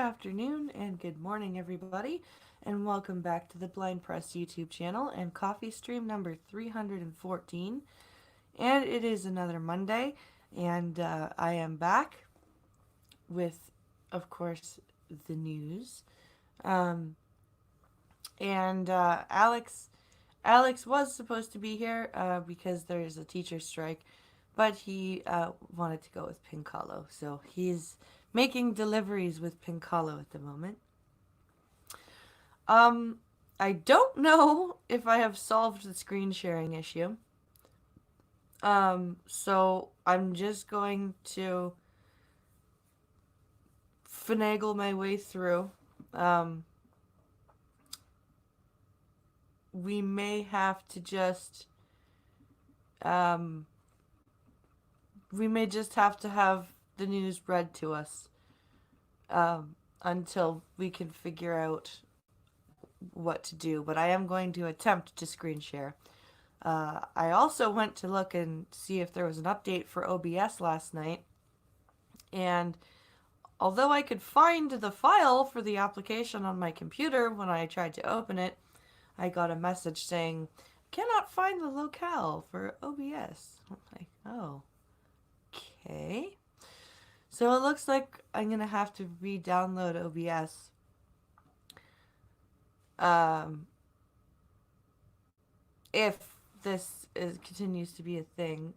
afternoon and good morning, everybody, and welcome back to the Blind Press YouTube channel and CoffeeStream number 314. And it is another Monday, and I am back with, of course, the news. Um, and Alex was supposed to be here because there is a teacher strike, but he wanted to go with Pincalo, so he's making deliveries with Pincalo at the moment. Um, I don't know if I have solved the screen sharing issue. So I'm just going to finagle my way through. Um, we may have to just, um, we may just have to have the news read to us, until we can figure out what to do. But I am going to attempt to screen share. I also went to look and see if there was an update for OBS last night, and although I could find the file for the application on my computer when I tried to open it, I got a message saying, cannot find the locale for OBS. I'm like, oh, okay. So it looks like I'm going to have to re-download OBS. If this continues to be a thing.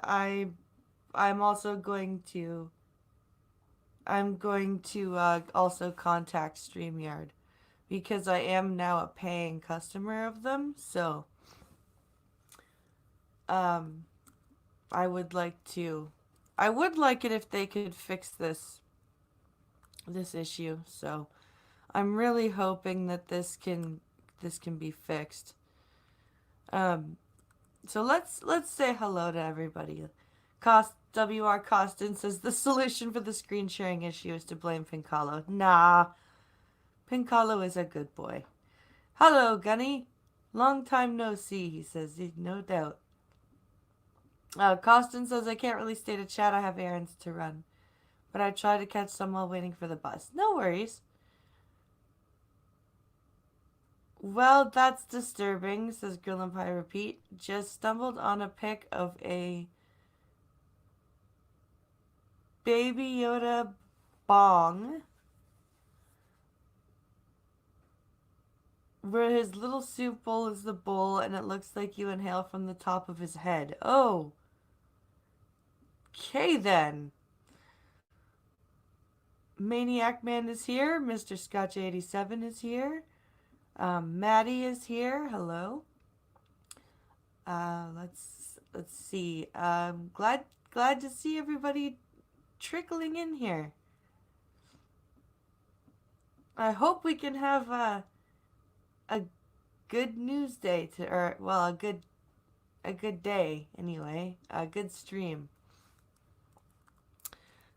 I I'm also going to also contact StreamYard because I am now a paying customer of them. So um I would like it if they could fix this issue. So I'm really hoping that this can be fixed. So let's say hello to everybody. WR Costin says the solution for the screen sharing issue is to blame Pincalo. Nah, Pincalo is a good boy. Hello, Gunny. Long time no see, he says. No doubt. Costin says, I can't really stay to chat. I have errands to run. But I try to catch some while waiting for the bus. No worries. Well, that's disturbing, says Grill and Pie Repeat. Just stumbled on a pic of a Baby Yoda bong where his little soup bowl is the bowl and it looks like you inhale from the top of his head. Oh. Okay then. Maniac Man is here. Mr. Scotch 87 is here. Maddie is here. Hello. Let's see. Glad to see everybody trickling in here. I hope we can have a good news day a good day anyway. A good stream.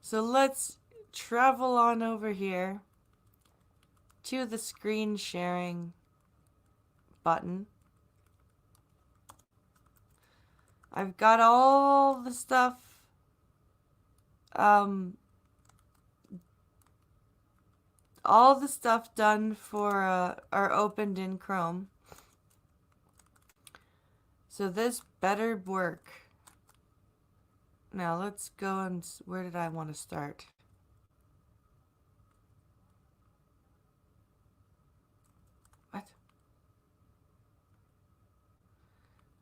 So let's travel on over here to the screen sharing button. I've got all the stuff done for or opened in Chrome. So this better work. Now let's go and where did I want to start? What?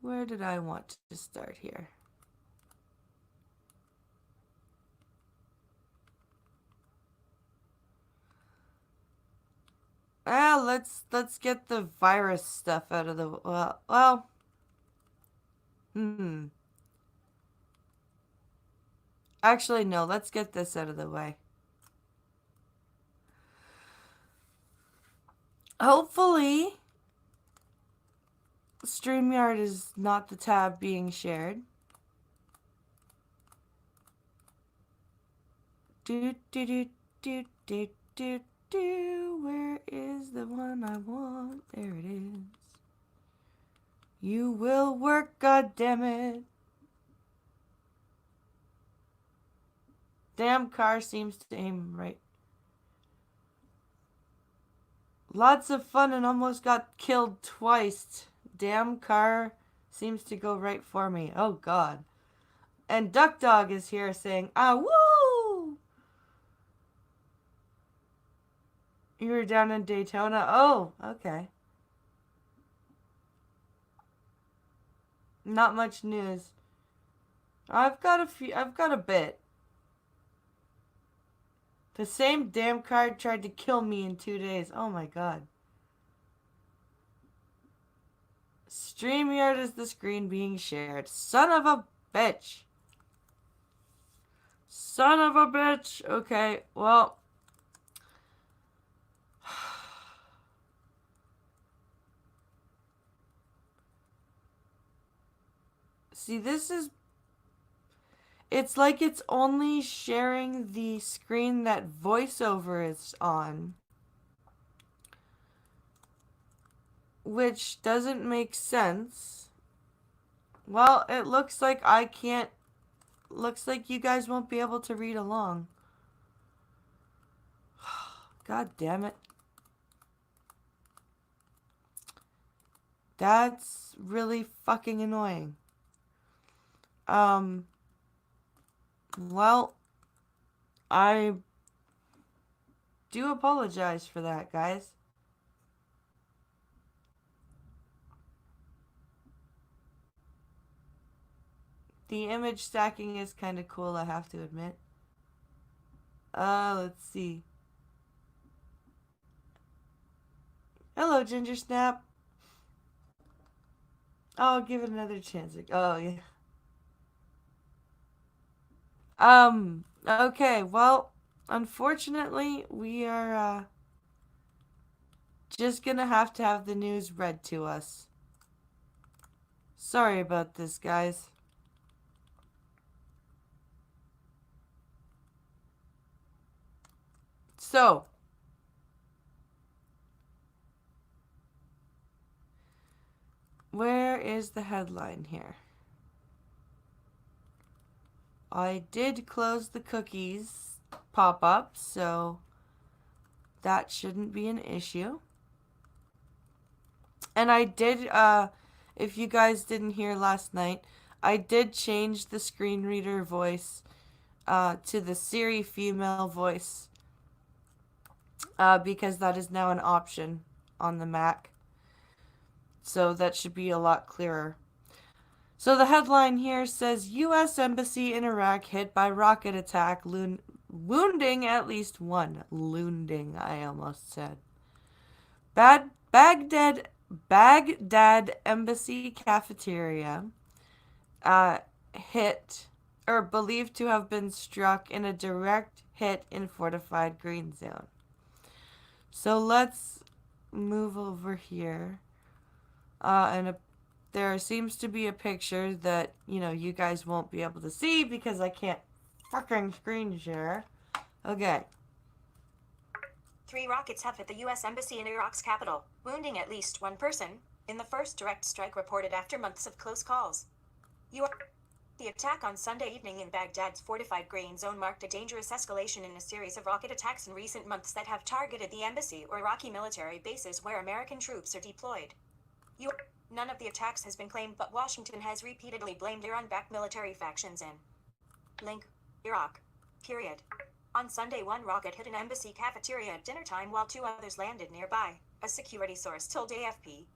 Where did I want to start here? Let's get the virus stuff out of the Actually, no, let's get this out of the way. Hopefully, StreamYard is not the tab being shared. Where is the one I want? There it is. You will work, goddammit. Damn car seems to aim right. Lots of fun and almost got killed twice. Damn car seems to go right for me. Oh god. And Duck Dog is here saying, ah, woo! You were down in Daytona? Oh, okay. Not much news. I've got a bit. The same damn card tried to kill me in 2 days. Oh my god. StreamYard is the screen being shared. Son of a bitch. Son of a bitch. Okay, well. See, this is... It's like it's only sharing the screen that VoiceOver is on. Which doesn't make sense. Well, it looks like I can't... Looks like you guys won't be able to read along. God damn it. That's really fucking annoying. Well, I do apologize for that, guys. The image stacking is kind of cool, I have to admit. Let's see. Hello, Ginger Snap. I'll give it another chance. Oh, yeah. Okay, well, unfortunately, we are, just gonna have to have the news read to us. Sorry about this, guys. So, where is the headline here? I did close the cookies pop-up, so that shouldn't be an issue. And I did, if you guys didn't hear last night, I did change the screen reader voice to the Siri female voice because that is now an option on the Mac. So that should be a lot clearer. So the headline here says, U.S. Embassy in Iraq hit by rocket attack, wounding at least one. Loonding, I almost said. Baghdad Embassy cafeteria hit, or believed to have been struck in a direct hit in fortified green zone. So let's move over here. There seems to be a picture that, you guys won't be able to see because I can't fucking screen share. Okay. 3 rockets have hit the U.S. Embassy in Iraq's capital, wounding at least one person, in the first direct strike reported after months of close calls. The attack on Sunday evening in Baghdad's fortified green zone marked a dangerous escalation in a series of rocket attacks in recent months that have targeted the embassy or Iraqi military bases where American troops are deployed. None of the attacks has been claimed, but Washington has repeatedly blamed Iran-backed military factions in Iraq. Period. On Sunday, one rocket hit an embassy cafeteria at dinner time while 2 others landed nearby, a security source told AFP.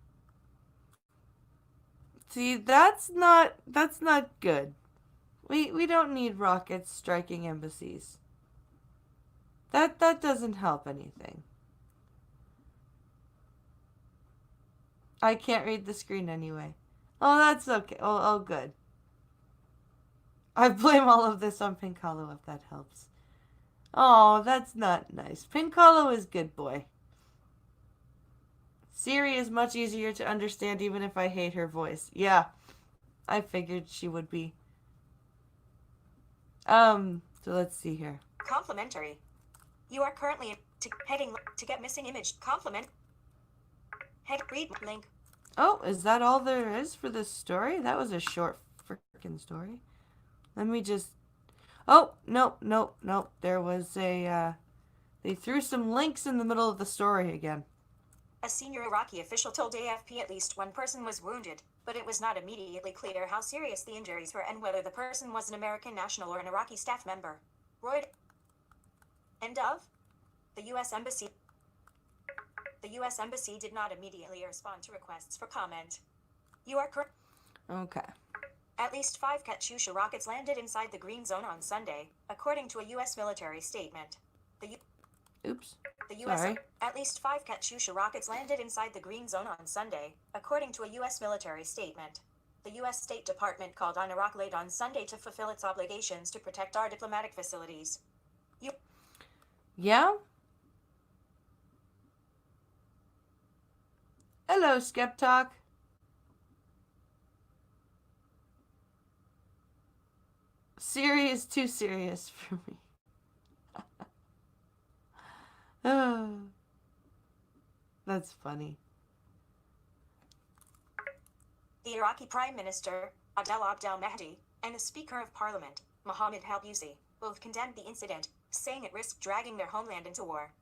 See, that's not good. We don't need rockets striking embassies. That doesn't help anything. I can't read the screen anyway. Oh, that's okay. Oh, good. I blame all of this on Pink Hollow if that helps. Oh, that's not nice. Pink Hollow is good boy. Siri is much easier to understand even if I hate her voice. Yeah, I figured she would be. So let's see here. Complimentary. You are currently heading to get missing image. Compliment. Head read link. Oh, is that all there is for this story? That was a short freaking story. Let me just... Oh, nope, nope, nope. There was they threw some links in the middle of the story again. A senior Iraqi official told AFP at least one person was wounded, but it was not immediately clear how serious the injuries were and whether the person was an American national or an Iraqi staff member. Reuters. End of. The U.S. Embassy. The U.S. Embassy did not immediately respond to requests for comment. You are correct. Okay. At least 5 Katyusha rockets landed inside the green zone on Sunday, according to a U.S. military statement. Oops. The U.S. Sorry. At least 5 Katyusha rockets landed inside the green zone on Sunday, according to a U.S. military statement. The U.S. State Department called on Iraq late on Sunday to fulfill its obligations to protect our diplomatic facilities. Yeah? Hello, Skeptalk. Serious, too serious for me. Oh, that's funny. The Iraqi Prime Minister, Adel Abdel Mahdi, and the Speaker of Parliament, Mohammed Halbusi, both condemned the incident, saying it risked dragging their homeland into war.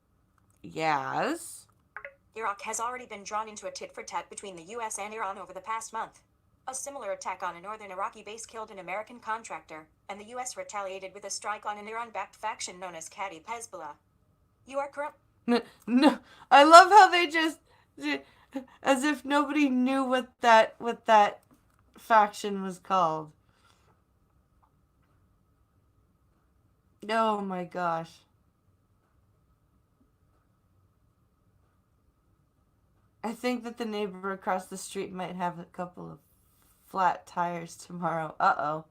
Yes. Iraq has already been drawn into a tit-for-tat between the U.S. and Iran over the past month. A similar attack on a northern Iraqi base killed an American contractor, and the U.S. retaliated with a strike on an Iran-backed faction known as Kataib Hezbollah. You are correct. No, I love how they just, as if nobody knew what that faction was called. Oh my gosh. I think that the neighbor across the street might have a couple of flat tires tomorrow. Uh-oh.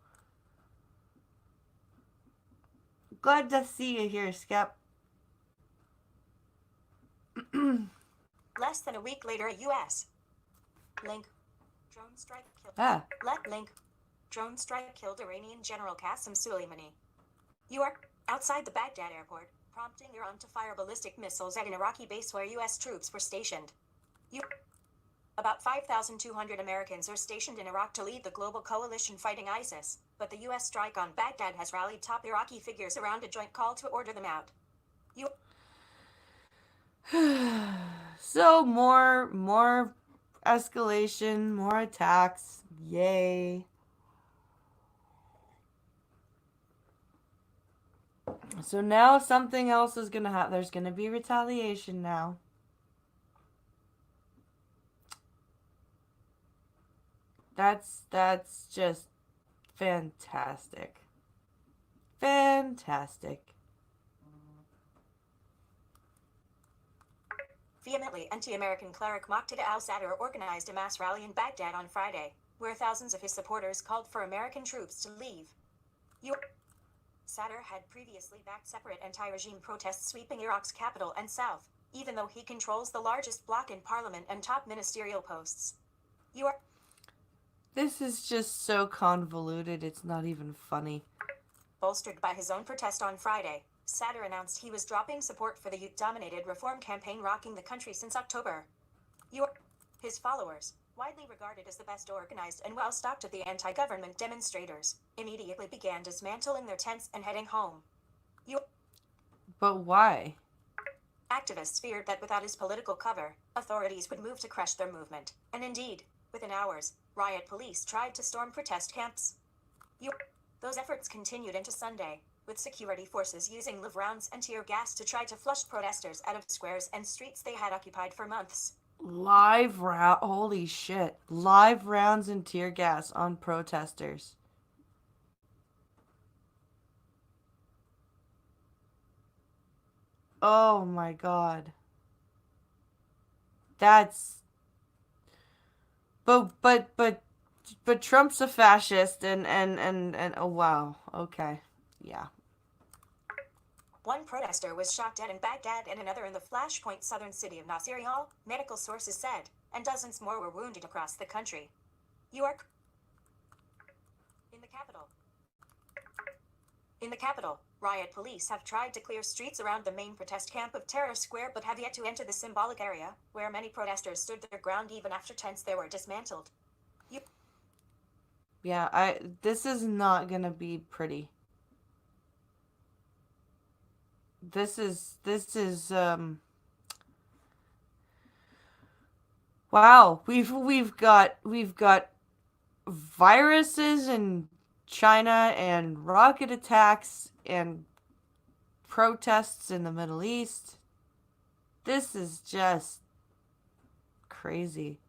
Glad to see you here, Skep. Less than a week later, a U.S. link. Drone strike killed. Link. Drone strike killed Iranian General Qasem Soleimani. You are outside the Baghdad airport, prompting Iran to fire ballistic missiles at an Iraqi base where U.S. troops were stationed. About 5,200 Americans are stationed in Iraq to lead the global coalition fighting ISIS, but the U.S. strike on Baghdad has rallied top Iraqi figures around a joint call to order them out. So more escalation, more attacks. Yay. So now something else is gonna happen. There's gonna be retaliation now. That's just fantastic. Fantastic. Vehemently anti-American cleric Muqtada al-Sadr organized a mass rally in Baghdad on Friday, where thousands of his supporters called for American troops to leave. Sadr had previously backed separate anti-regime protests sweeping Iraq's capital and south, even though he controls the largest bloc in parliament and top ministerial posts. This is just so convoluted, it's not even funny. Bolstered by his own protest on Friday, Sadr announced he was dropping support for the youth-dominated reform campaign rocking the country since October. His followers, widely regarded as the best organized and well-stocked of the anti-government demonstrators, immediately began dismantling their tents and heading home. But why? Activists feared that without his political cover, authorities would move to crush their movement, and indeed, within hours, riot police tried to storm protest camps. Those efforts continued into Sunday, with security forces using live rounds and tear gas to try to flush protesters out of squares and streets they had occupied for months. Holy shit. Live rounds and tear gas on protesters. Oh my god. That's but Trump's a fascist and oh wow. Okay. Yeah. One protester was shot dead in Baghdad and another in the flashpoint southern city of Nasiriyal, medical sources said, and dozens more were wounded across the country. In the capital, riot police have tried to clear streets around the main protest camp of Tahrir Square but have yet to enter the symbolic area, where many protesters stood their ground even after tents there were dismantled. Yeah, this is not gonna be pretty. this is wow. We've got viruses in China and rocket attacks and protests in the Middle East. This is just crazy.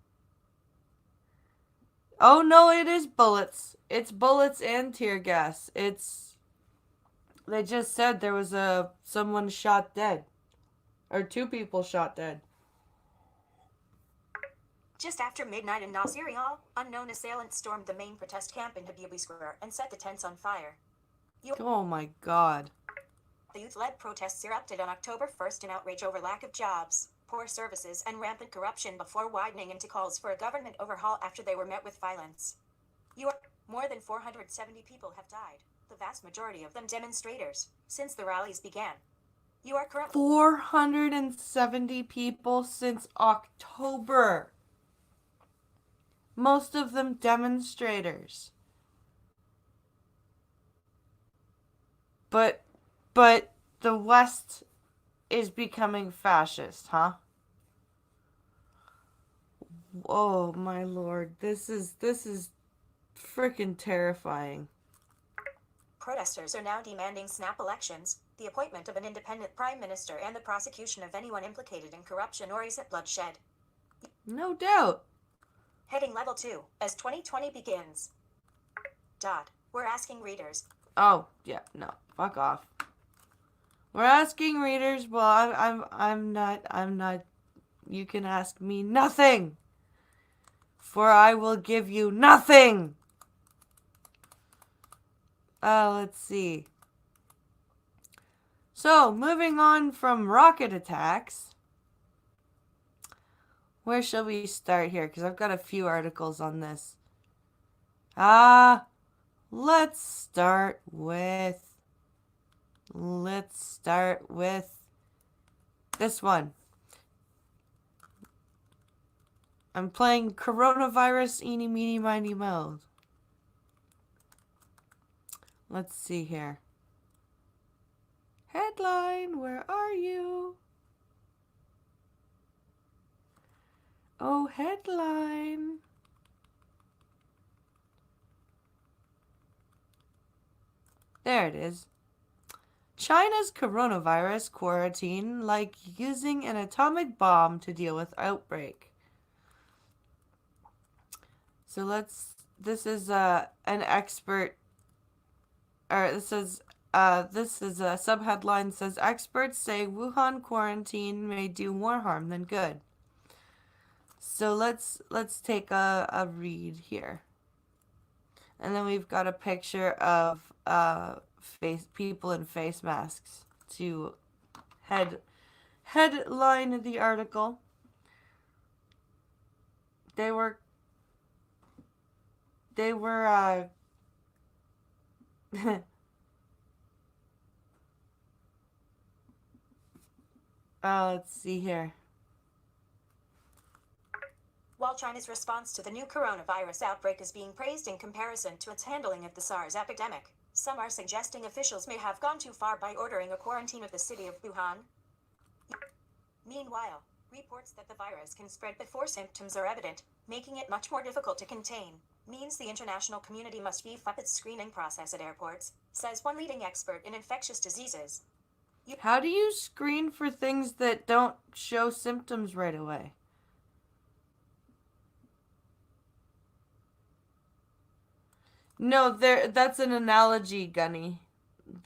Oh no, it is bullets. It's bullets and tear gas. They just said there was someone shot dead. Or two people shot dead. Just after midnight in Nasiri Hall, unknown assailants stormed the main protest camp in Habibi Square and set the tents on fire. Oh my god. The youth-led protests erupted on October 1st in outrage over lack of jobs, poor services, and rampant corruption before widening into calls for a government overhaul after they were met with violence. More than 470 people have died, the vast majority of them demonstrators, since the rallies began. You are currently 470 people since October. Most of them demonstrators. But the West is becoming fascist, huh? Oh my lord, this is freaking terrifying. Protesters are now demanding snap elections, the appointment of an independent prime minister, and the prosecution of anyone implicated in corruption or recent bloodshed. No doubt. Heading level 2, as 2020 begins. We're asking readers. Oh, yeah, no. Fuck off. We're asking readers, well, I'm not, you can ask me nothing. For I will give you nothing. Let's see. So, moving on from rocket attacks. Where shall we start here? Because I've got a few articles on this. Let's start with this one. I'm playing coronavirus eeny meeny miny mode. Let's see here. Headline, where are you? Oh, headline. There it is. China's coronavirus quarantine like using an atomic bomb to deal with outbreak. So this is an expert, or this is a subheadline says experts say Wuhan quarantine may do more harm than good. So let's take a read here. And then we've got a picture of people in face masks to headline the article. They were let's see here. While China's response to the new coronavirus outbreak is being praised in comparison to its handling of the SARS epidemic, some are suggesting officials may have gone too far by ordering a quarantine of the city of Wuhan. Meanwhile, reports that the virus can spread before symptoms are evident, making it much more difficult to contain, means the international community must beef up its screening process at airports, says one leading expert in infectious diseases. How do you screen for things that don't show symptoms right away? No, that's an analogy, Gunny.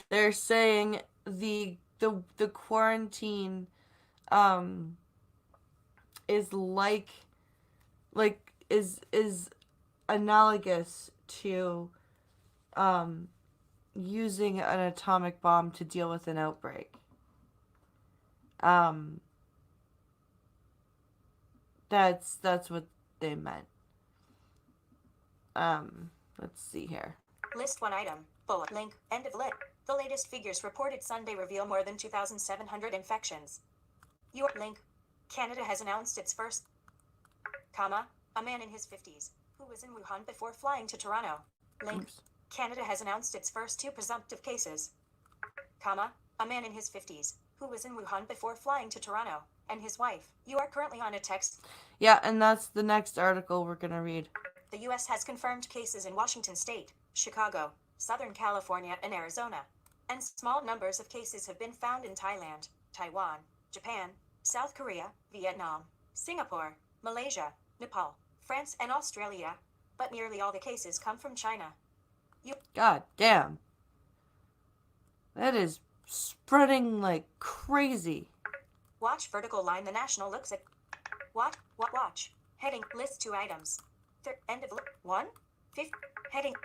They're saying the quarantine is is analogous to using an atomic bomb to deal with an outbreak. That's what they meant. Let's see here. List one item. Bullet link. End of lit. The latest figures reported Sunday reveal more than 2,700 infections. Your link. Canada has announced its first, a man in his 50s, who was in Wuhan before flying to Toronto. Link. Oops. Canada has announced its first 2 presumptive cases, a man in his 50s, who was in Wuhan before flying to Toronto, and his wife. You are currently on a text. Yeah, and that's the next article we're going to read. The U.S. has confirmed cases in Washington State, Chicago, Southern California, and Arizona. And small numbers of cases have been found in Thailand, Taiwan, Japan, South Korea, Vietnam, Singapore, Malaysia, Nepal, France, and Australia. But nearly all the cases come from China. God damn. That is spreading like crazy. Watch vertical line. The National looks at. Watch. Heading. List 2 items. End of 1. 5th. Heading.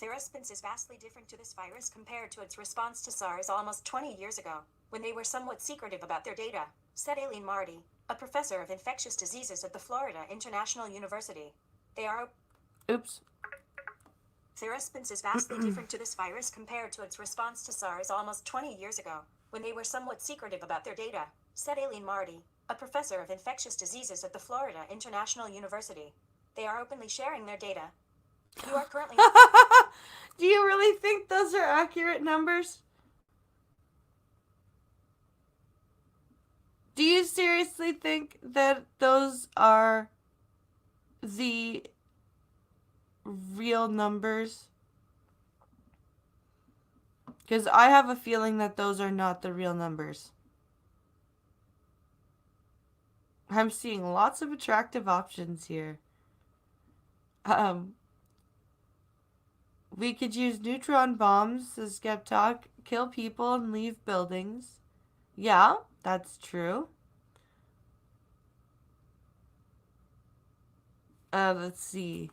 Their response is vastly different to this virus compared to its response to SARS almost 20 years ago, when they were somewhat secretive about their data, said Aileen Marty, a professor of infectious diseases at the Florida International University. They are. Oops. Their response is vastly different to this virus compared to its response to SARS almost 20 years ago, when they were somewhat secretive about their data, said Aileen Marty, a professor of infectious diseases at the Florida International University. They are openly sharing their data. You are currently. Do you really think those are accurate numbers? Do you seriously think that those are the real numbers? Because I have a feeling that those are not the real numbers. I'm seeing lots of attractive options here. We could use neutron bombs, says Skeptalk, kill people and leave buildings. Yeah, that's true. Let's see.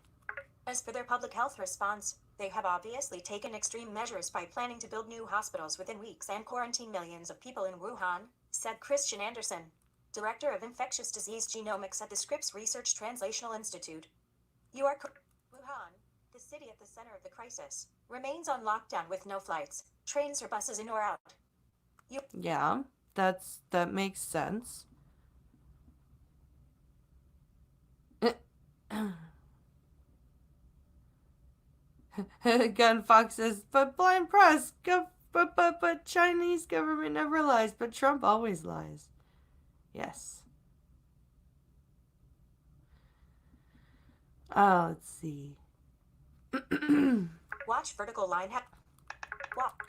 As for their public health response, they have obviously taken extreme measures by planning to build new hospitals within weeks and quarantine millions of people in Wuhan, said Christian Anderson, Director of Infectious Disease Genomics at the Scripps Research Translational Institute. Wuhan, the city at the center of the crisis, remains on lockdown with no flights, trains or buses in or out. Yeah, that makes sense. Gunfox says, but blind press, but Chinese government never lies, but Trump always lies. Yes. Let's see. Watch vertical line.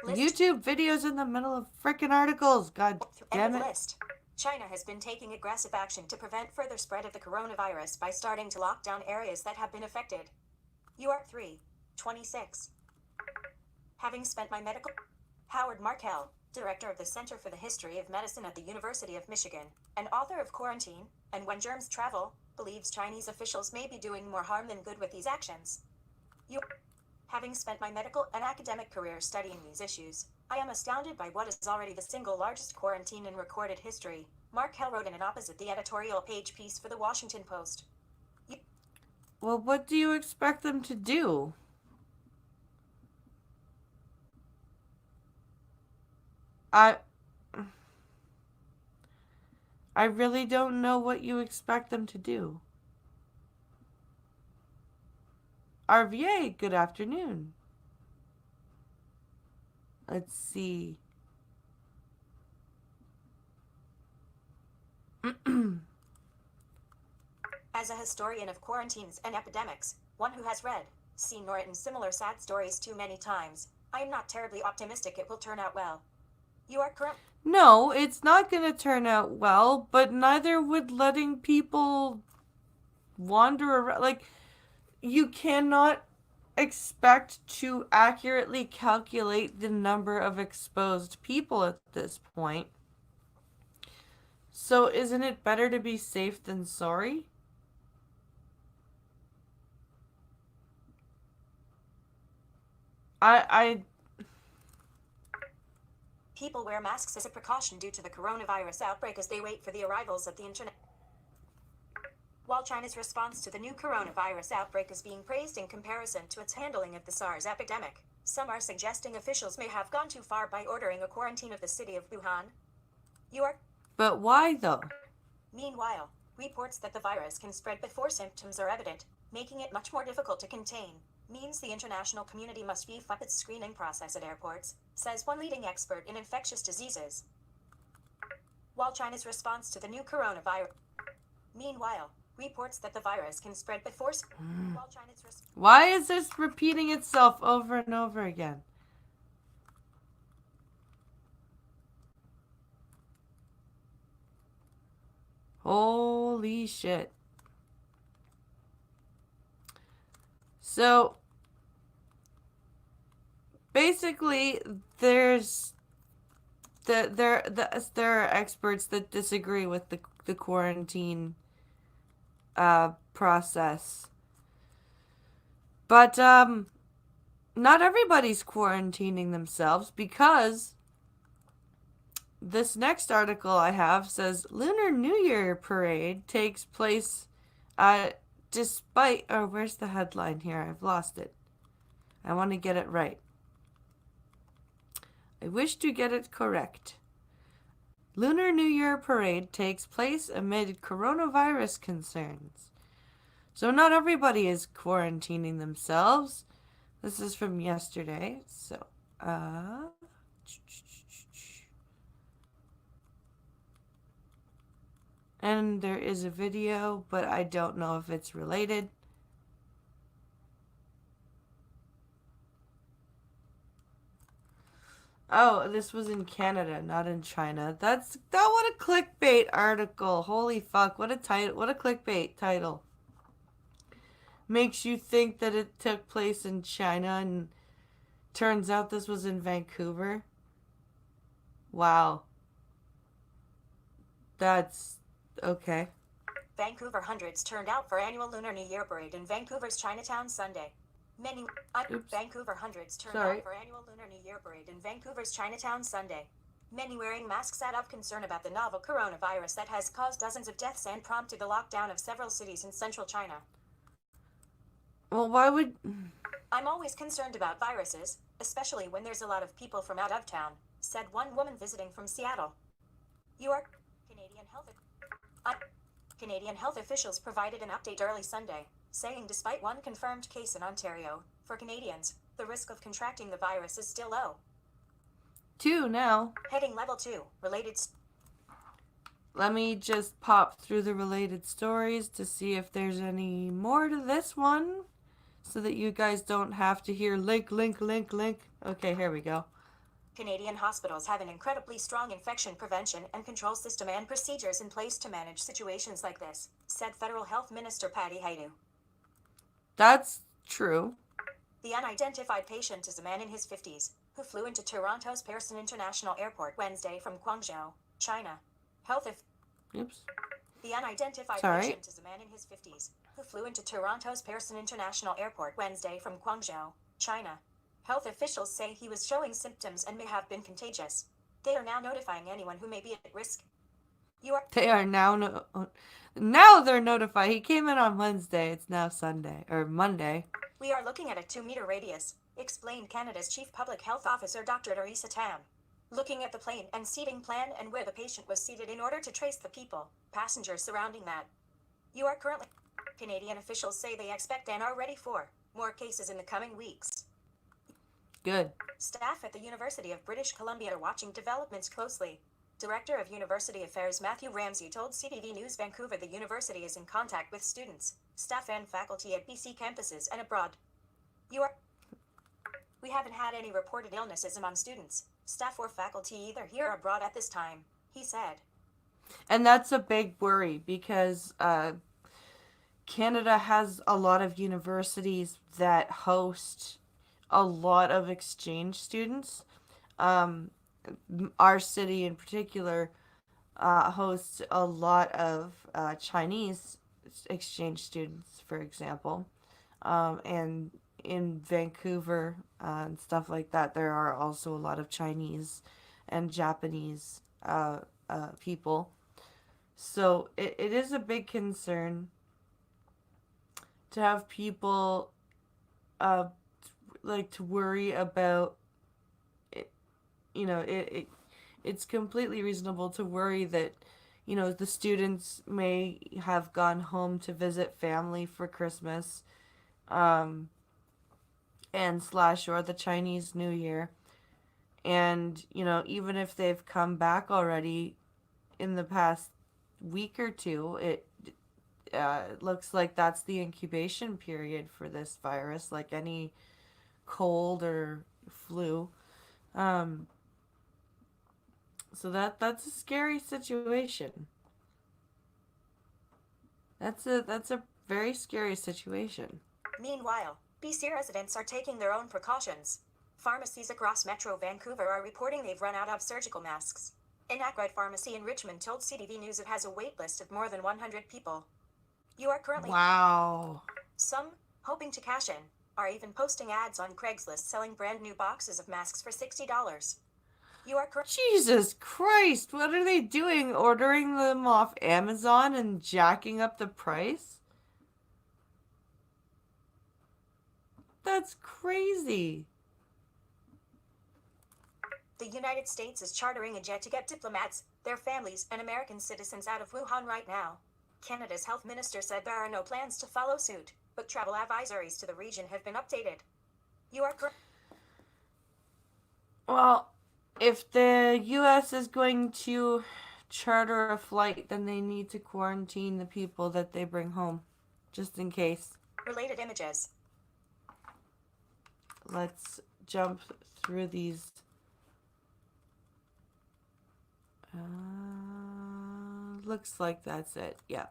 YouTube videos in the middle of frickin' articles. God damn it. List. China has been taking aggressive action to prevent further spread of the coronavirus by starting to lock down areas that have been affected. You are 3:26. Having spent my medical. Howard Markel, director of the Center for the History of Medicine at the University of Michigan, and author of Quarantine and When Germs Travel, believes Chinese officials may be doing more harm than good with these actions. Having spent my medical and academic career studying these issues, I am astounded by what is already the single largest quarantine in recorded history, Markel wrote in an opposite the editorial page piece for the Washington Post. Well, what do you expect them to do? I really don't know what you expect them to do. RVA, good afternoon. Let's see. As a historian of quarantines and epidemics, one who has read, seen or written similar sad stories too many times, I am not terribly optimistic it will turn out well. You are correct. No, it's not going to turn out well, but neither would letting people wander around. Like, you cannot expect to accurately calculate the number of exposed people at this point. So isn't it better to be safe than sorry? People wear masks as a precaution due to the coronavirus outbreak as they wait for the arrivals of the internet. While China's response to the new coronavirus outbreak is being praised in comparison to its handling of the SARS epidemic, some are suggesting officials may have gone too far by ordering a quarantine of the city of Wuhan. But why though? Meanwhile, reports that the virus can spread before symptoms are evident, making it much more difficult to contain, means the international community must beef up its screening process at airports, says one leading expert in infectious diseases. While China's response to the new coronavirus. Meanwhile, reports that the virus can spread before. While China's Why is this repeating itself over and over again? Holy shit. So, basically, there are experts that disagree with the quarantine process. But not everybody's quarantining themselves, because this next article I have says Lunar New Year parade takes place despite, oh, where's the headline here? I've lost it. I want to get it right. I wish to get it correct. Lunar New Year parade takes place amid coronavirus concerns. So not everybody is quarantining themselves. This is from yesterday. So, and there is a video, but I don't know if it's related. Oh, this was in Canada, not in China. That what a clickbait article. Holy fuck, what a title, what a clickbait title. Makes you think that it took place in China, and turns out this was in Vancouver. Wow. That's okay. Vancouver hundreds turned out for annual Lunar New Year parade in Vancouver's Chinatown Sunday. Vancouver hundreds turned out for annual Lunar New Year parade in Vancouver's Chinatown Sunday. Many wearing masks out of concern about the novel coronavirus that has caused dozens of deaths and prompted the lockdown of several cities in central China. Well, why would... I'm always concerned about viruses, especially when there's a lot of people from out of town, said one woman visiting from Seattle. Canadian health officials provided an update early Sunday, saying despite one confirmed case in Ontario, for Canadians, the risk of contracting the virus is still low. 2 now. Heading level 2, related. Let me just pop through the related stories to see if there's any more to this one, so that you guys don't have to hear link. Okay, here we go. Canadian hospitals have an incredibly strong infection prevention and control system and procedures in place to manage situations like this, said Federal Health Minister Patty Hajdu. That's true. The unidentified patient is a man in his 50s, who flew into Toronto's Pearson International Airport Wednesday from Guangzhou, China. The unidentified patient is a man in his 50s, who flew into Toronto's Pearson International Airport Wednesday from Guangzhou, China. Health officials say he was showing symptoms and may have been contagious. They are now notifying anyone who may be at risk. They are now now they're notified. He came in on Wednesday. It's now Sunday or Monday. We are looking at a 2-meter radius, explained Canada's Chief Public Health Officer Dr. Teresa Tam. Looking at the plane and seating plan and where the patient was seated in order to trace the people, passengers surrounding that. Canadian officials say they expect and are ready for more cases in the coming weeks. Good. Staff at the University of British Columbia are watching developments closely. Director of University Affairs Matthew Ramsey told CTV News Vancouver the university is in contact with students, staff and faculty at BC campuses and abroad. We haven't had any reported illnesses among students, staff or faculty either here or abroad at this time, he said. And that's a big worry, because Canada has a lot of universities that host a lot of exchange students. Our city in particular hosts a lot of Chinese exchange students, for example. And in Vancouver and stuff like that, there are also a lot of Chinese and Japanese people. So it is a big concern to have people like to worry about it. You know, it's completely reasonable to worry that, you know, the students may have gone home to visit family for Christmas, and slash or the Chinese New Year. And, even if they've come back already in the past week or two, it looks like that's the incubation period for this virus, like any cold or flu. Um, so that's a scary situation. That's a very scary situation. Meanwhile, BC residents are taking their own precautions. Pharmacies across Metro Vancouver are reporting they've run out of surgical masks. An Ackroyd pharmacy in Richmond told CTV News it has a wait list of more than 100 people. You are currently... Wow. Some, hoping to cash in, are even posting ads on Craigslist selling brand new boxes of masks for $60. You are Jesus Christ, what are they doing? Ordering them off Amazon and jacking up the price? That's crazy. The United States is chartering a jet to get diplomats, their families, and American citizens out of Wuhan right now. Canada's health minister said there are no plans to follow suit, but travel advisories to the region have been updated. You are correct. Well, if the US is going to charter a flight, then they need to quarantine the people that they bring home, just in case. Related images. Let's jump through these. Looks like that's it. Yeah.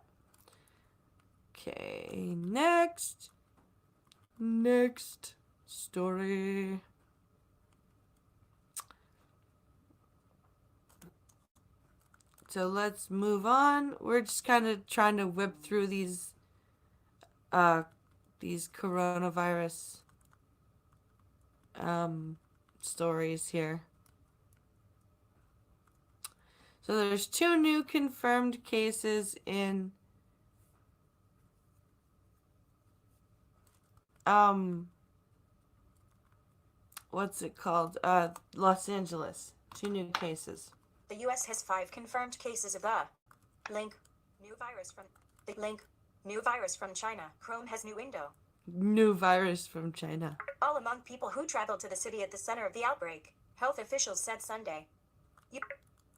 Okay, next. Next story. So let's move on. We're just kind of trying to whip through these coronavirus stories here. So there's 2 new confirmed cases in what's it called? Los Angeles. 2 new cases. The US has 5 confirmed cases of the link new virus from the link new virus from China. Chrome has new window. New virus from China. All among people who traveled to the city at the center of the outbreak, health officials said Sunday.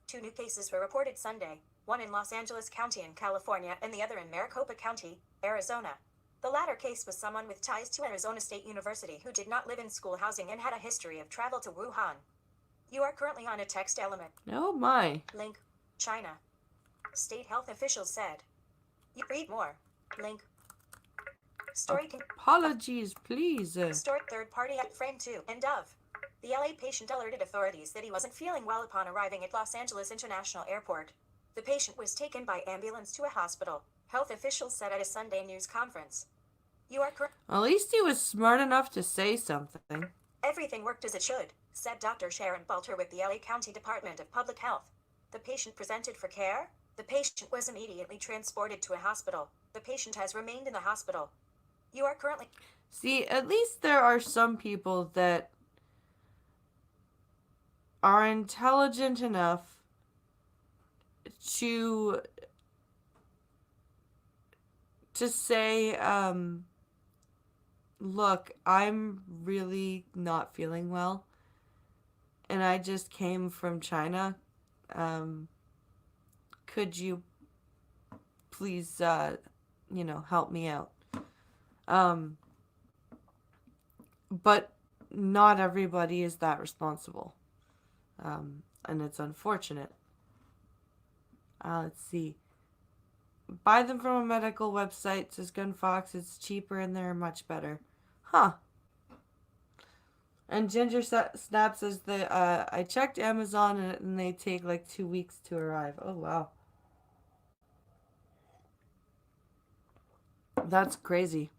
2 new cases were reported Sunday, one in Los Angeles County in California and the other in Maricopa County, Arizona. The latter case was someone with ties to Arizona State University who did not live in school housing and had a history of travel to Wuhan. You are currently on a text element. Oh my. Link, China. State health officials said. You read more. Link. Story Apologies, please. Story third party at frame 2. End of. The LA patient alerted authorities that he wasn't feeling well upon arriving at Los Angeles International Airport. The patient was taken by ambulance to a hospital, health officials said at a Sunday news conference. You are correct. At least he was smart enough to say something. Everything worked as it should, said Dr. Sharon Balter with the LA County Department of Public Health. The patient presented for care. The patient was immediately transported to a hospital. The patient has remained in the hospital. You are currently... See, at least there are some people that are intelligent enough to say, look, I'm really not feeling well, and I just came from China. Could you please, help me out? But not everybody is that responsible. And it's unfortunate. Let's see. Buy them from a medical website, says Gunfox. It's cheaper and they're much better. Huh. And Ginger Snap says that I checked Amazon and they take like 2 weeks to arrive. Oh, wow. That's crazy.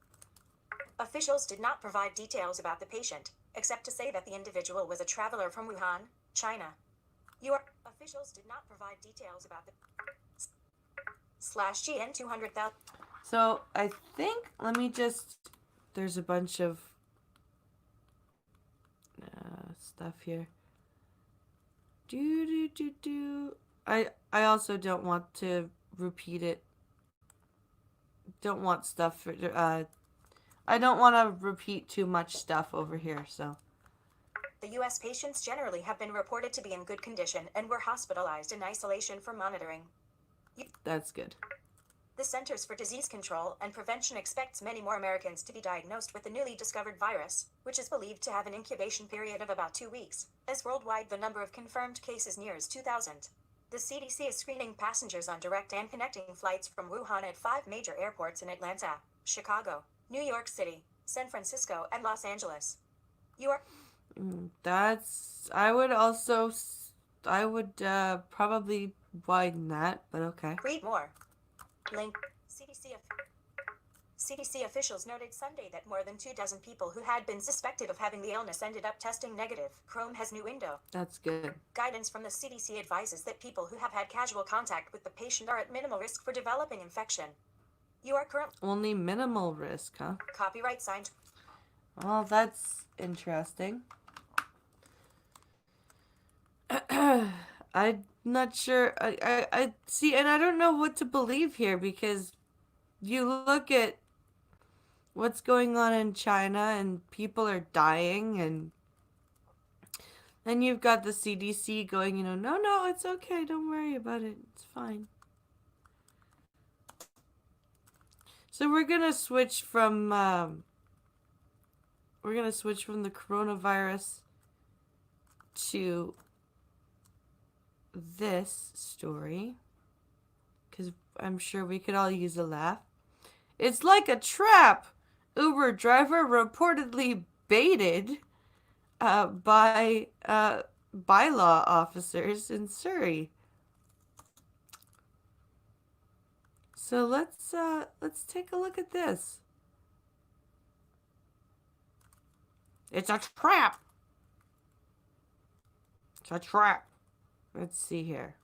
Officials did not provide details about the patient, except to say that the individual was a traveler from Wuhan, China. Officials did not provide details about the /GN 200,000. So I think, let me just, there's a bunch of stuff here. I also don't want to repeat it. Don't want stuff for, I don't want to repeat too much stuff over here, so. The U.S. patients generally have been reported to be in good condition and were hospitalized in isolation for monitoring. That's good. The Centers for Disease Control and Prevention expects many more Americans to be diagnosed with the newly discovered virus, which is believed to have an incubation period of about 2 weeks, as worldwide the number of confirmed cases nears 2,000. The CDC is screening passengers on direct and connecting flights from Wuhan at 5 major airports in Atlanta, Chicago, New York City, San Francisco, and Los Angeles. I would probably widen that, but okay. Read more. Link. CDC officials noted Sunday that more than 24 people who had been suspected of having the illness ended up testing negative. Chrome has new window. That's good. Guidance from the CDC advises that people who have had casual contact with the patient are at minimal risk for developing infection. You are currently... Only minimal risk, huh? Copyright signed. Well, that's interesting. I'm not sure. I see, and I don't know what to believe here, because you look at what's going on in China and people are dying, and then you've got the CDC going, no, it's okay, don't worry about it, it's fine. So we're gonna switch from the coronavirus to this story, because I'm sure we could all use a laugh. It's like a trap. Uber driver reportedly baited by bylaw officers in Surrey. So let's take a look at this. It's a trap. It's a trap. Let's see here.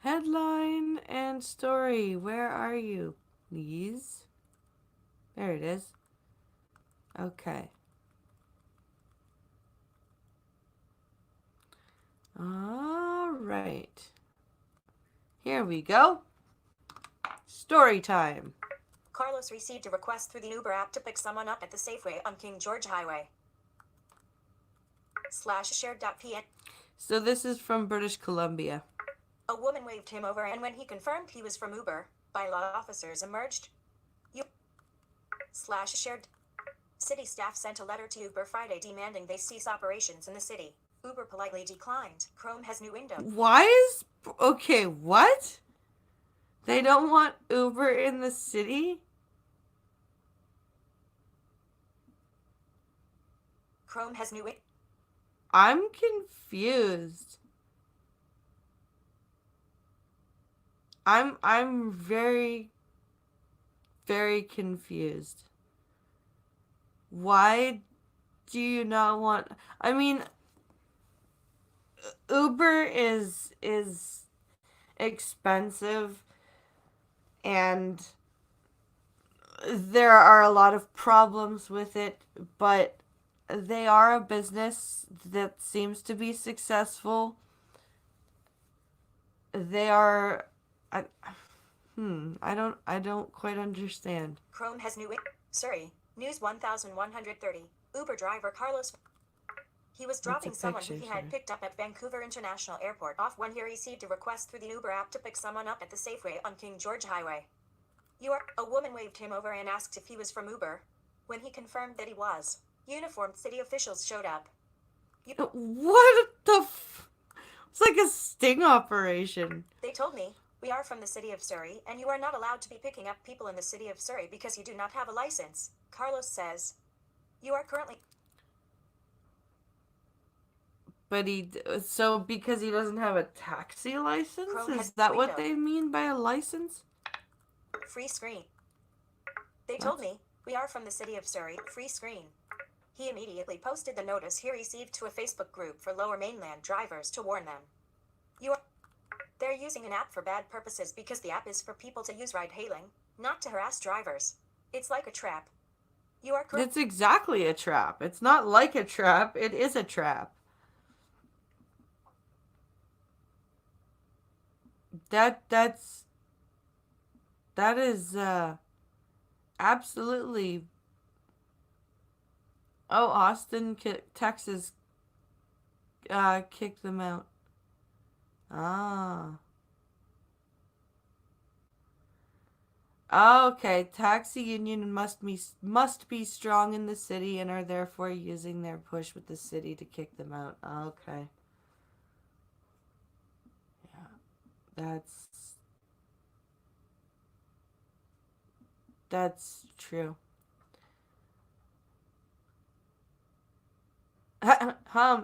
Headline and story. Where are you, please? There it is. Okay. All right. Here we go. Story time. Carlos received a request through the Uber app to pick someone up at the Safeway on King George Highway. /shared.pn. So this is from British Columbia. A woman waved him over, and when he confirmed he was from Uber, bylaw officers emerged. /shared. City staff sent a letter to Uber Friday demanding they cease operations in the city. Uber politely declined. Chrome has new window. Okay, what? They don't want Uber in the city? Chrome has new window. I'm confused. I'm very, very confused. Why do you not want... I mean, Uber is expensive, and there are a lot of problems with it, but they are a business that seems to be successful. They are... I don't quite understand. Chrome has new... Surrey, News 1130. Uber driver Carlos... He was dropping someone who he had picked up at Vancouver International Airport off when he received a request through the Uber app to pick someone up at the Safeway on King George Highway. A woman waved him over and asked if he was from Uber. When he confirmed that he was, uniformed city officials showed up. What the It's like a sting operation. They told me, we are from the city of Surrey, and you are not allowed to be picking up people in the city of Surrey because you do not have a license, Carlos says. You are currently... But because he doesn't have a taxi license? Chrome Is that what they mean by a license? Free screen. They told me, we are from the city of Surrey, free screen. He immediately posted the notice he received to a Facebook group for Lower Mainland drivers to warn them. They're using an app for bad purposes because the app is for people to use ride-hailing, not to harass drivers. It's like a trap. It's exactly a trap. It's not like a trap, it is a trap. That's That is absolutely. Oh, Austin, Texas, kicked them out. Ah. Okay, taxi union must be strong in the city and are therefore using their push with the city to kick them out. Okay. Yeah. That's true.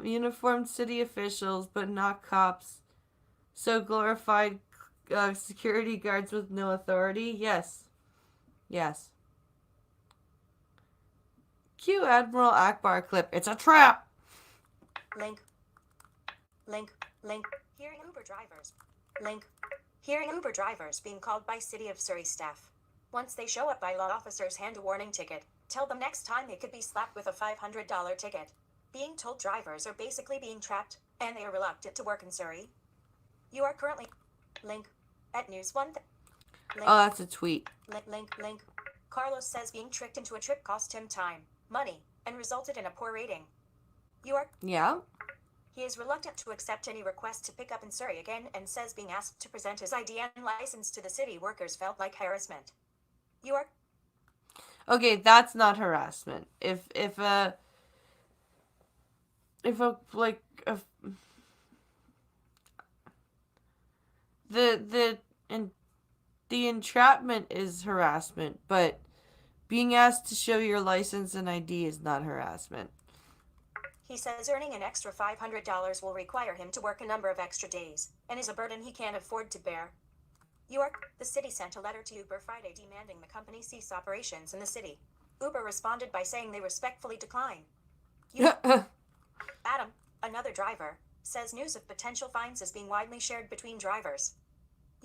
Uniformed city officials, but not cops. So glorified security guards with no authority? Yes. Yes. Cue Admiral Akbar clip. It's a trap! Link. Link. Link. Hearing Uber drivers. Link. Hearing Uber drivers being called by City of Surrey staff. Once they show up, by law officers hand a warning ticket. Tell them next time they could be slapped with a $500 ticket. Being told drivers are basically being trapped, and they are reluctant to work in Surrey. You are currently... Link. At News 1... Link. Oh, that's a tweet. Link. Carlos says being tricked into a trip cost him time, money, and resulted in a poor rating. You are... Yeah? He is reluctant to accept any request to pick up in Surrey again and says being asked to present his ID and license to the city workers felt like harassment. You are... Okay, that's not harassment. If like a and the entrapment is harassment, but being asked to show your license and ID is not harassment. He says earning an extra $500 will require him to work a number of extra days, and is a burden he can't afford to bear. The city sent a letter to Uber Friday demanding the company cease operations in the city. Uber responded by saying they respectfully decline. Adam, another driver, says news of potential fines is being widely shared between drivers.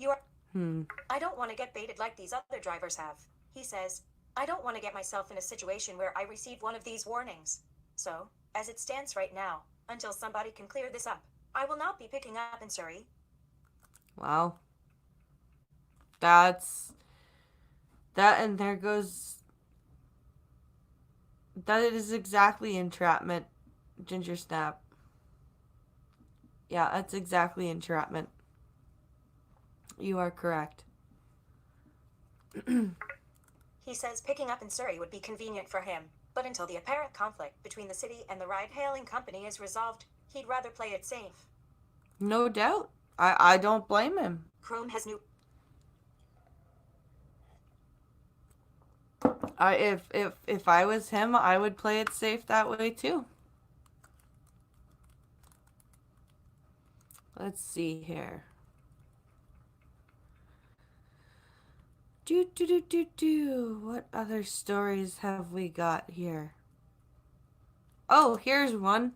I don't want to get baited like these other drivers have. He says, I don't want to get myself in a situation where I receive one of these warnings. So, as it stands right now, until somebody can clear this up, I will not be picking up in Surrey. Wow. That's... That, and there goes... That is exactly entrapment, Ginger Snap. Yeah, that's exactly entrapment. You are correct. He says picking up in Surrey would be convenient for him, but until the apparent conflict between the city and the ride-hailing company is resolved, he'd rather play it safe. No doubt. I don't blame him. Chrome has new... If I was him, I would play it safe that way too. Let's see here. What other stories have we got here? Oh, here's one.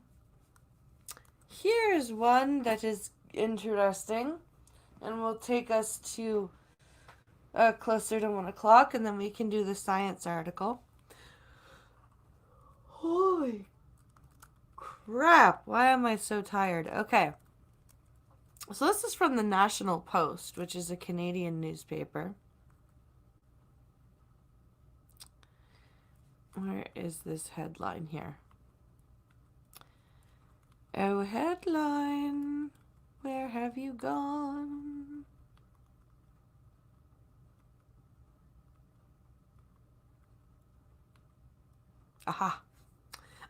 Here's one that is interesting and will take us to closer to 1 o'clock, and then we can do the science article. Holy crap, why am I so tired? Okay. So this is from the National Post, which is a Canadian newspaper. Where is this headline here? Oh, headline, where have you gone? Aha.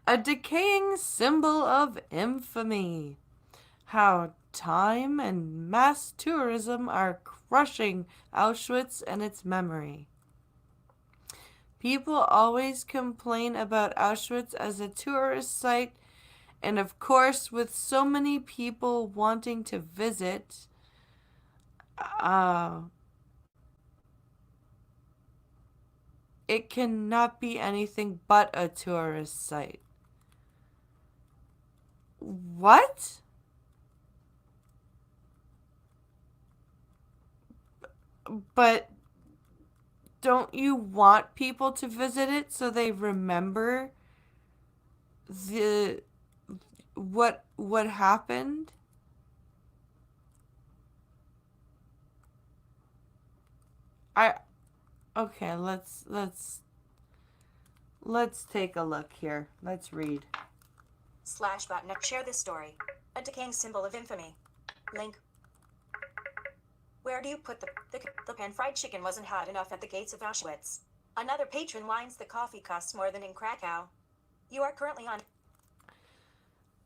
A decaying symbol of infamy. How time and mass tourism are crushing Auschwitz and its memory. People always complain about Auschwitz as a tourist site, and of course, with so many people wanting to visit, it cannot be anything but a tourist site. What? But don't you want people to visit it so they remember what happened? Okay, let's take a look here. Let's read. Slash button. Share this story. A decaying symbol of infamy. Link. Where do you put the pan-fried chicken wasn't hot enough at the gates of Auschwitz. Another patron whines the coffee costs more than in Krakow. You are currently on.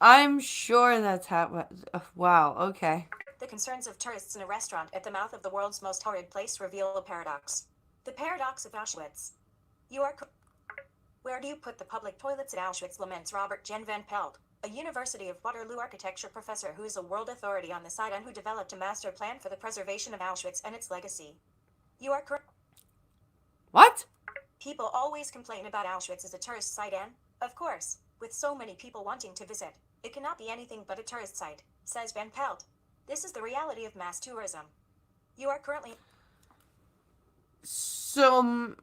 I'm sure that's how. Wow. Okay. The concerns of tourists in a restaurant at the mouth of the world's most horrid place reveal a paradox. The paradox of Auschwitz. You are. Where do you put the public toilets at Auschwitz? Laments Robert Jan van Pelt, a University of Waterloo architecture professor who is a world authority on the site and who developed a master plan for the preservation of Auschwitz and its legacy. You are correct. What? People always complain about Auschwitz as a tourist site and, of course, with so many people wanting to visit, it cannot be anything but a tourist site, says Van Pelt. This is the reality of mass tourism. You are currently. Some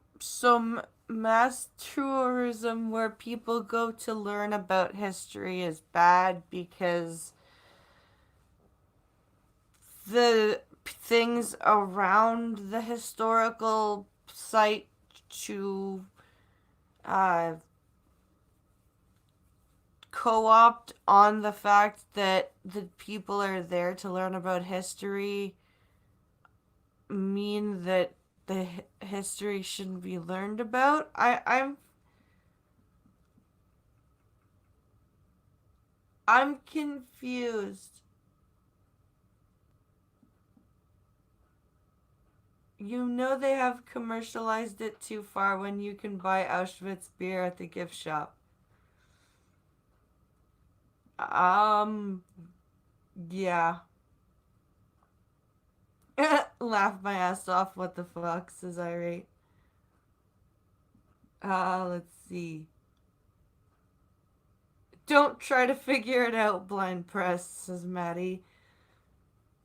mass tourism where people go to learn about history is bad because the things around the historical site to co-opt on the fact that the people are there to learn about history mean that the history shouldn't be learned about. I'm confused. You know they have commercialized it too far when you can buy Auschwitz beer at the gift shop. Yeah. Laugh my ass off. What the fuck, says Irate. Let's see. Don't try to figure it out, blind press, says Maddie.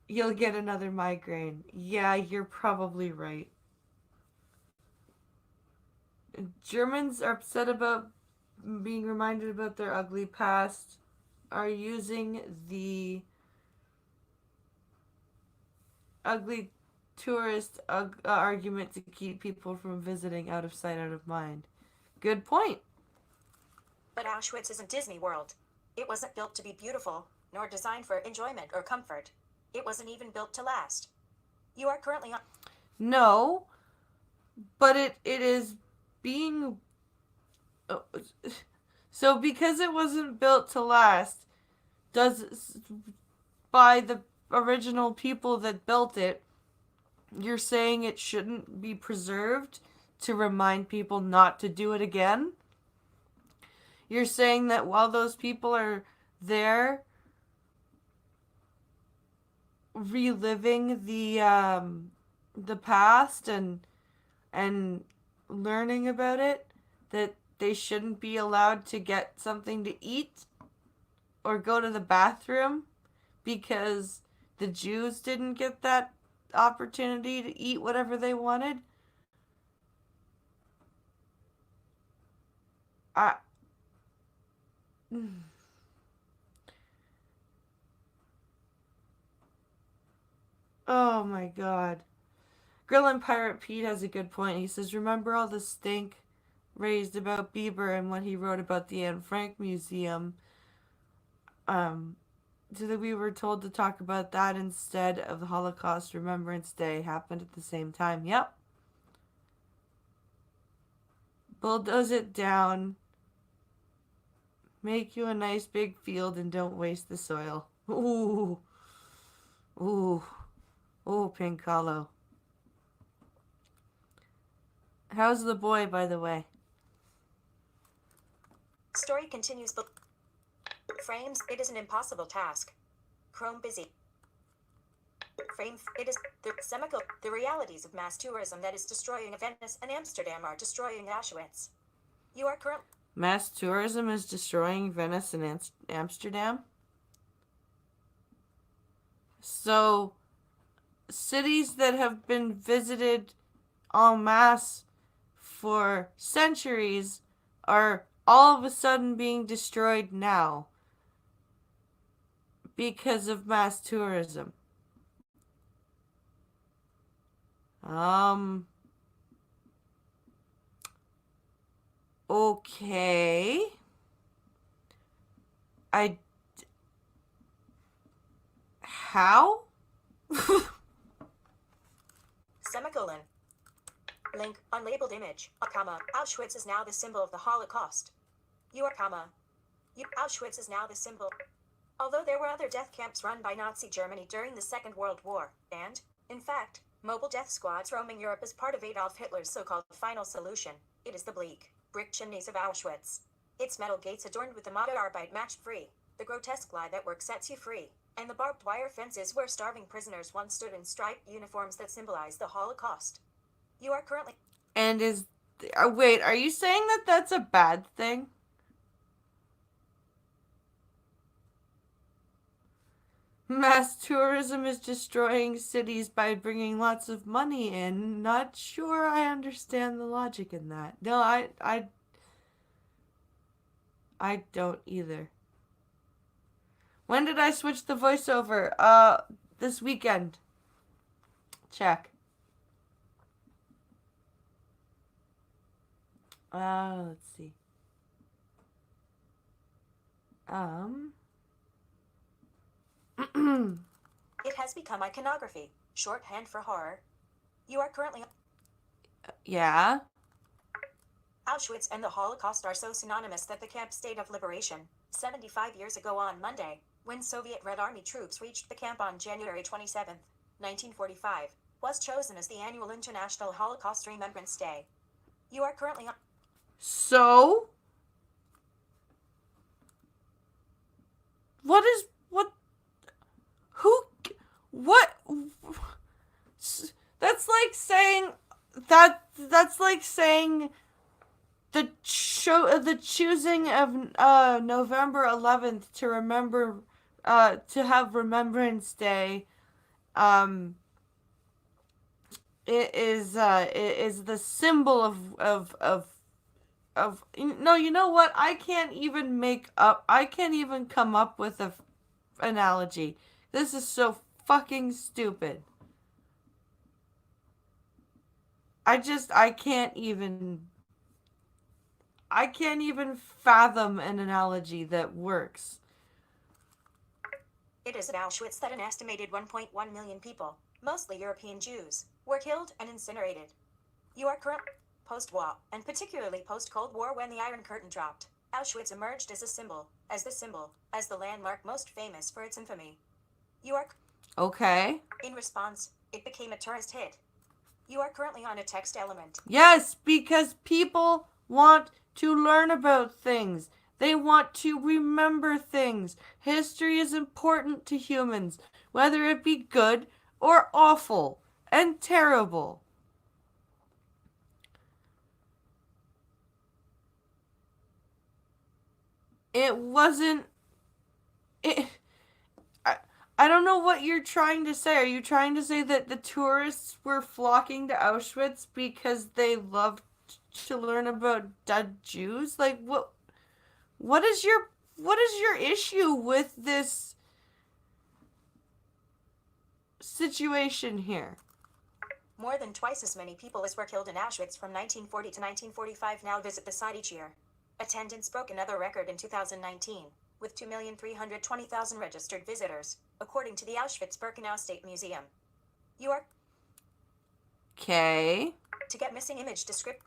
You'll get another migraine. Yeah, you're probably right. Germans are upset about being reminded about their ugly past, are using the ugly tourist argument to keep people from visiting, out of sight, out of mind. Good point. But Auschwitz isn't Disney World. It wasn't built to be beautiful, nor designed for enjoyment or comfort. It wasn't even built to last. You are currently on. No, but it is being. So because it wasn't built to last, does by the original people that built it, you're saying it shouldn't be preserved to remind people not to do it again? You're saying that while those people are there reliving the past and learning about it, that they shouldn't be allowed to get something to eat or go to the bathroom because the Jews didn't get that opportunity to eat whatever they wanted? I Oh my god. Grillin' Pirate Pete has a good point. He says, remember all the stink raised about Bieber and what he wrote about the Anne Frank Museum? So that we were told to talk about that instead of the Holocaust Remembrance Day happened at the same time. Yep. Bulldoze it down. Make you a nice big field and don't waste the soil. Ooh. Ooh. Ooh, Pink Hollow. How's the boy, by the way? Story continues. Frames. It is an impossible task. Chrome busy. Frame. It is the semicolon. The realities of mass tourism that is destroying Venice and Amsterdam are destroying Auschwitz. You are current. Mass tourism is destroying Venice and Amsterdam? So, cities that have been visited en masse for centuries are all of a sudden being destroyed now because of mass tourism. Okay. How? Semicolon. Link, unlabeled image, comma, Auschwitz is now the symbol of the Holocaust. Auschwitz is now the symbol. Although there were other death camps run by Nazi Germany during the Second World War, and, in fact, mobile death squads roaming Europe as part of Adolf Hitler's so-called final solution, it is the bleak, brick chimneys of Auschwitz. Its metal gates adorned with the motto Arbeit macht frei, the grotesque lie that work sets you free, and the barbed wire fences where starving prisoners once stood in striped uniforms that symbolize the Holocaust. You are currently... And wait, are you saying that that's a bad thing? Mass tourism is destroying cities by bringing lots of money in. Not sure I understand the logic in that. No, I don't either. When did I switch the voiceover? This weekend. Check. Let's see. It has become iconography, shorthand for horror. You are currently... Yeah. Auschwitz and the Holocaust are so synonymous that the Camp State of Liberation, 75 years ago on Monday, when Soviet Red Army troops reached the camp on January 27, 1945, was chosen as the annual International Holocaust Remembrance Day. You are currently on... So? What? Who? What? That's like saying that's like saying the choosing of November 11th to remember to have Remembrance Day it is the symbol of no, you know what? I can't even come up with a analogy. This is so fucking stupid. I can't even fathom an analogy that works. It is at Auschwitz that an estimated 1.1 million people, mostly European Jews, were killed and incinerated. You are currently post-war, and particularly post-Cold War when the Iron Curtain dropped. Auschwitz emerged as the landmark most famous for its infamy. You are... Okay. In response, it became a tourist hit. You are currently on a text element. Yes, because people want to learn about things. They want to remember things. History is important to humans, whether it be good or awful and terrible. It wasn't... I don't know what you're trying to say. Are you trying to say that the tourists were flocking to Auschwitz because they loved to learn about dead Jews? Like, what is your issue with this situation here? More than twice as many people as were killed in Auschwitz from 1940 to 1945 now visit the site each year. Attendance broke another record in 2019, with 2,320,000 registered visitors, according to the Auschwitz-Birkenau State Museum. You are... Okay. To get missing image description.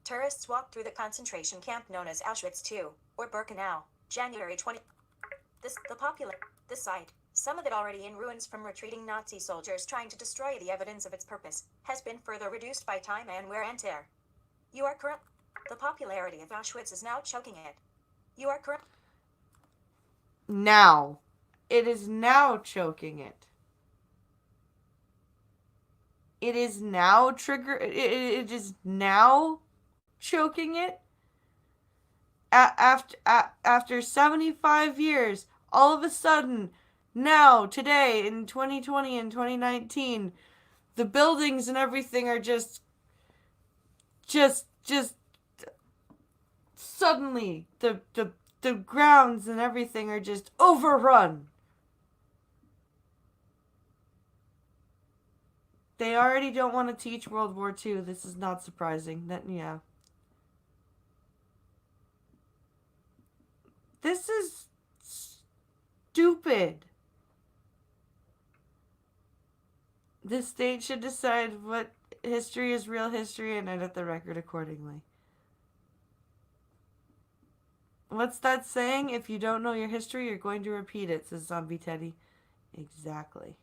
Tourists walked through the concentration camp known as Auschwitz II, or Birkenau, January 20... The site, some of it already in ruins from retreating Nazi soldiers trying to destroy the evidence of its purpose, has been further reduced by time and wear and tear. You are current... The popularity of Auschwitz is now choking it. You are current... Now. It is now choking it. It is now it is now choking it. After 75 years, all of a sudden, now, today, in 2020 and 2019, the buildings and everything are just suddenly, the grounds and everything are just overrun. They already don't want to teach World War II. This is not surprising. Yeah. This is stupid. The state should decide what history is real history and edit the record accordingly. What's that saying? If you don't know your history, you're going to repeat it, says Zombie Teddy. Exactly.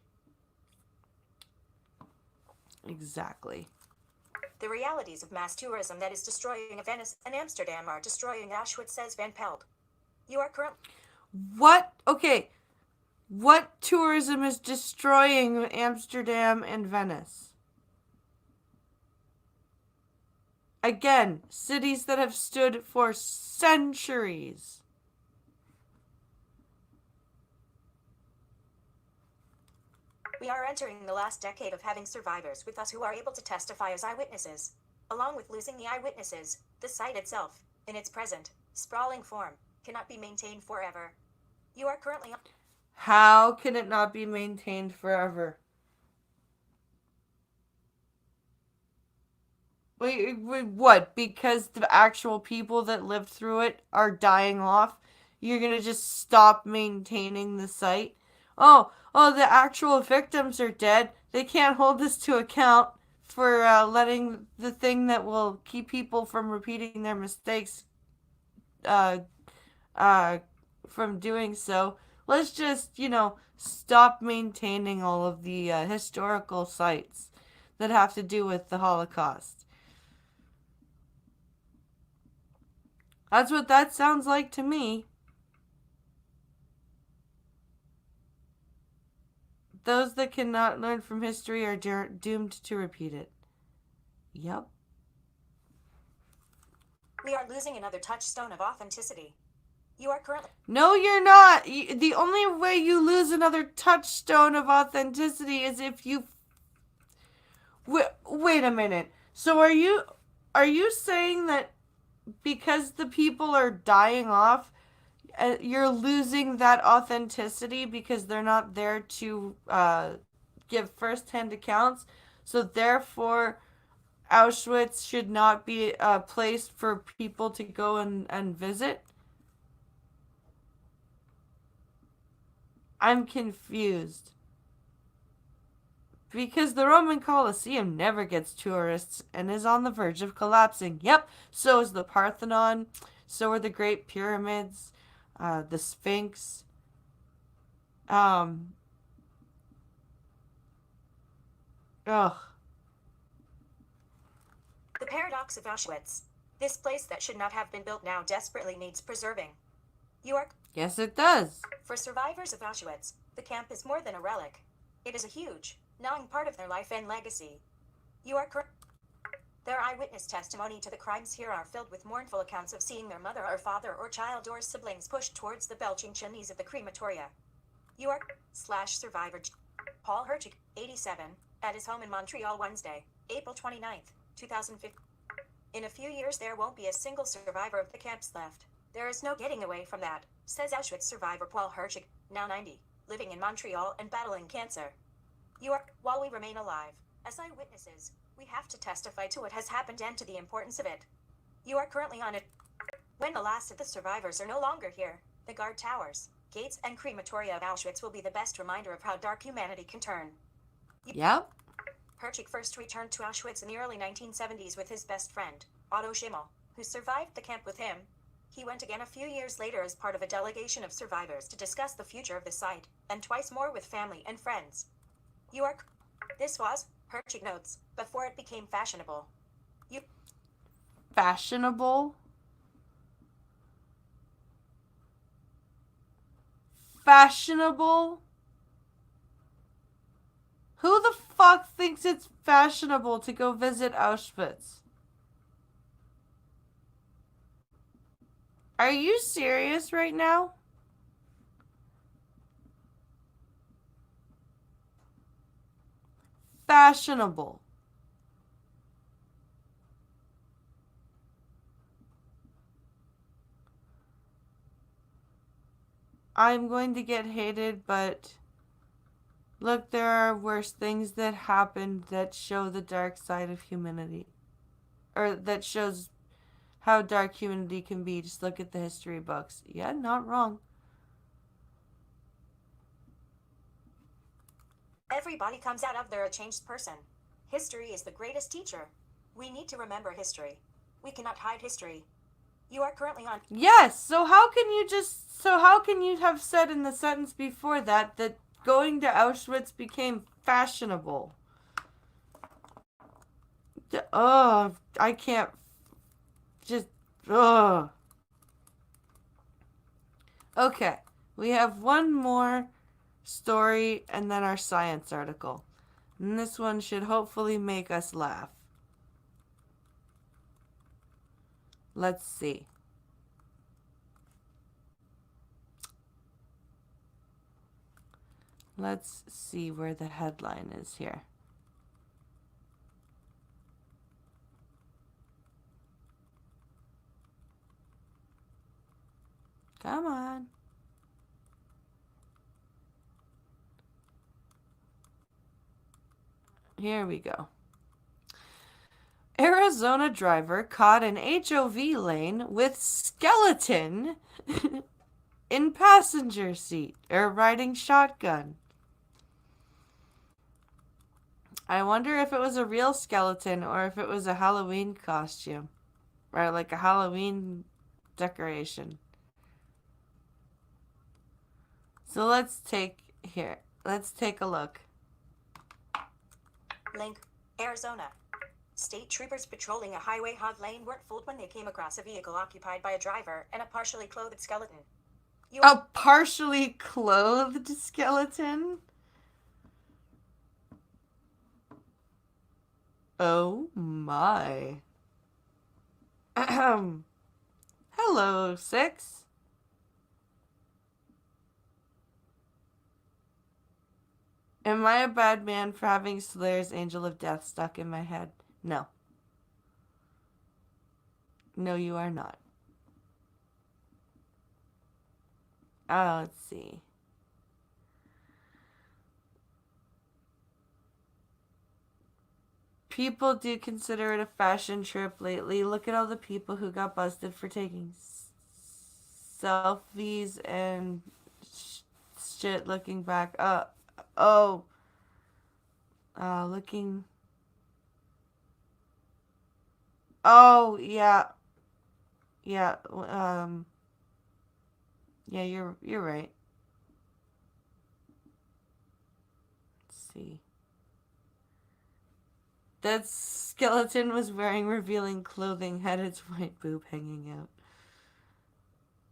Exactly. The realities of mass tourism that is destroying Venice and Amsterdam are destroying Auschwitz, says Van Pelt. You are current. What? Okay. What tourism is destroying Amsterdam and Venice? Again, cities that have stood for centuries. We are entering the last decade of having survivors with us who are able to testify as eyewitnesses. Along with losing the eyewitnesses, the site itself, in its present, sprawling form, cannot be maintained forever. You are currently on. How can it not be maintained forever? Wait, what? Because the actual people that lived through it are dying off? You're gonna just stop maintaining the site? Oh, the actual victims are dead. They can't hold this to account for letting the thing that will keep people from repeating their mistakes uh, from doing so. Let's just, stop maintaining all of the historical sites that have to do with the Holocaust. That's what that sounds like to me. Those that cannot learn from history are doomed to repeat it. Yep. We are losing another touchstone of authenticity. You are currently. No, you're not. The only way you lose another touchstone of authenticity is if you. Wait a minute. So are you saying that because the people are dying off, you're losing that authenticity because they're not there to give first-hand accounts? So therefore, Auschwitz should not be a place for people to go and visit? I'm confused. Because the Roman Colosseum never gets tourists and is on the verge of collapsing. Yep, so is the Parthenon, so are the Great Pyramids, the Sphinx. Ugh. The paradox of Auschwitz. This place that should not have been built now desperately needs preserving. You are. Yes, it does. For survivors of Auschwitz, the camp is more than a relic. It is a huge, gnawing part of their life and legacy. You are correct. Their eyewitness testimony to the crimes here are filled with mournful accounts of seeing their mother or father or child or siblings pushed towards the belching chimneys of the crematoria. You are /survivor Paul Herchik, 87, at his home in Montreal Wednesday, April 29th, 2015. In a few years there won't be a single survivor of the camps left. There is no getting away from that, says Auschwitz survivor Paul Herchik, now 90, living in Montreal and battling cancer. While we remain alive, as eyewitnesses, we have to testify to what has happened and to the importance of it. You are currently on it. When the last of the survivors are no longer here, the guard towers, gates, and crematoria of Auschwitz will be the best reminder of how dark humanity can turn. Yep. Herchik first returned to Auschwitz in the early 1970s with his best friend, Otto Schimmel, who survived the camp with him. He went again a few years later as part of a delegation of survivors to discuss the future of the site, and twice more with family and friends. This was, Herchik notes, before it became fashionable. Fashionable? Fashionable? Who the fuck thinks it's fashionable to go visit Auschwitz? Are you serious right now? Fashionable. I'm going to get hated, but look, there are worse things that happened that show the dark side of humanity. Or that shows how dark humanity can be. Just look at the history books. Yeah, not wrong. Everybody comes out of there a changed person. History is the greatest teacher. We need to remember history. We cannot hide history. You are currently on. Yes, so how can you have said in the sentence before that going to Auschwitz became fashionable? Oh, I can't just ugh. Okay, we have one more story and then our science article. And this one should hopefully make us laugh. Let's see. Let's see where the headline is here. Come on. Here we go. Arizona driver caught in HOV lane with skeleton in passenger seat or riding shotgun. I wonder if it was a real skeleton or if it was a Halloween costume or like a Halloween decoration. So let's take a look. Link. Arizona. State troopers patrolling a highway hog lane weren't fooled when they came across a vehicle occupied by a driver and a partially clothed skeleton. A partially clothed skeleton? Oh my. Hello, 6. Am I a bad man for having Slayer's Angel of Death stuck in my head? No. No, you are not. Let's see. People do consider it a fashion trip lately. Look at all the people who got busted for taking selfies and shit looking back. Looking. Oh, yeah. Yeah, yeah, you're right. Let's see. That skeleton was wearing revealing clothing, had its white boob hanging out.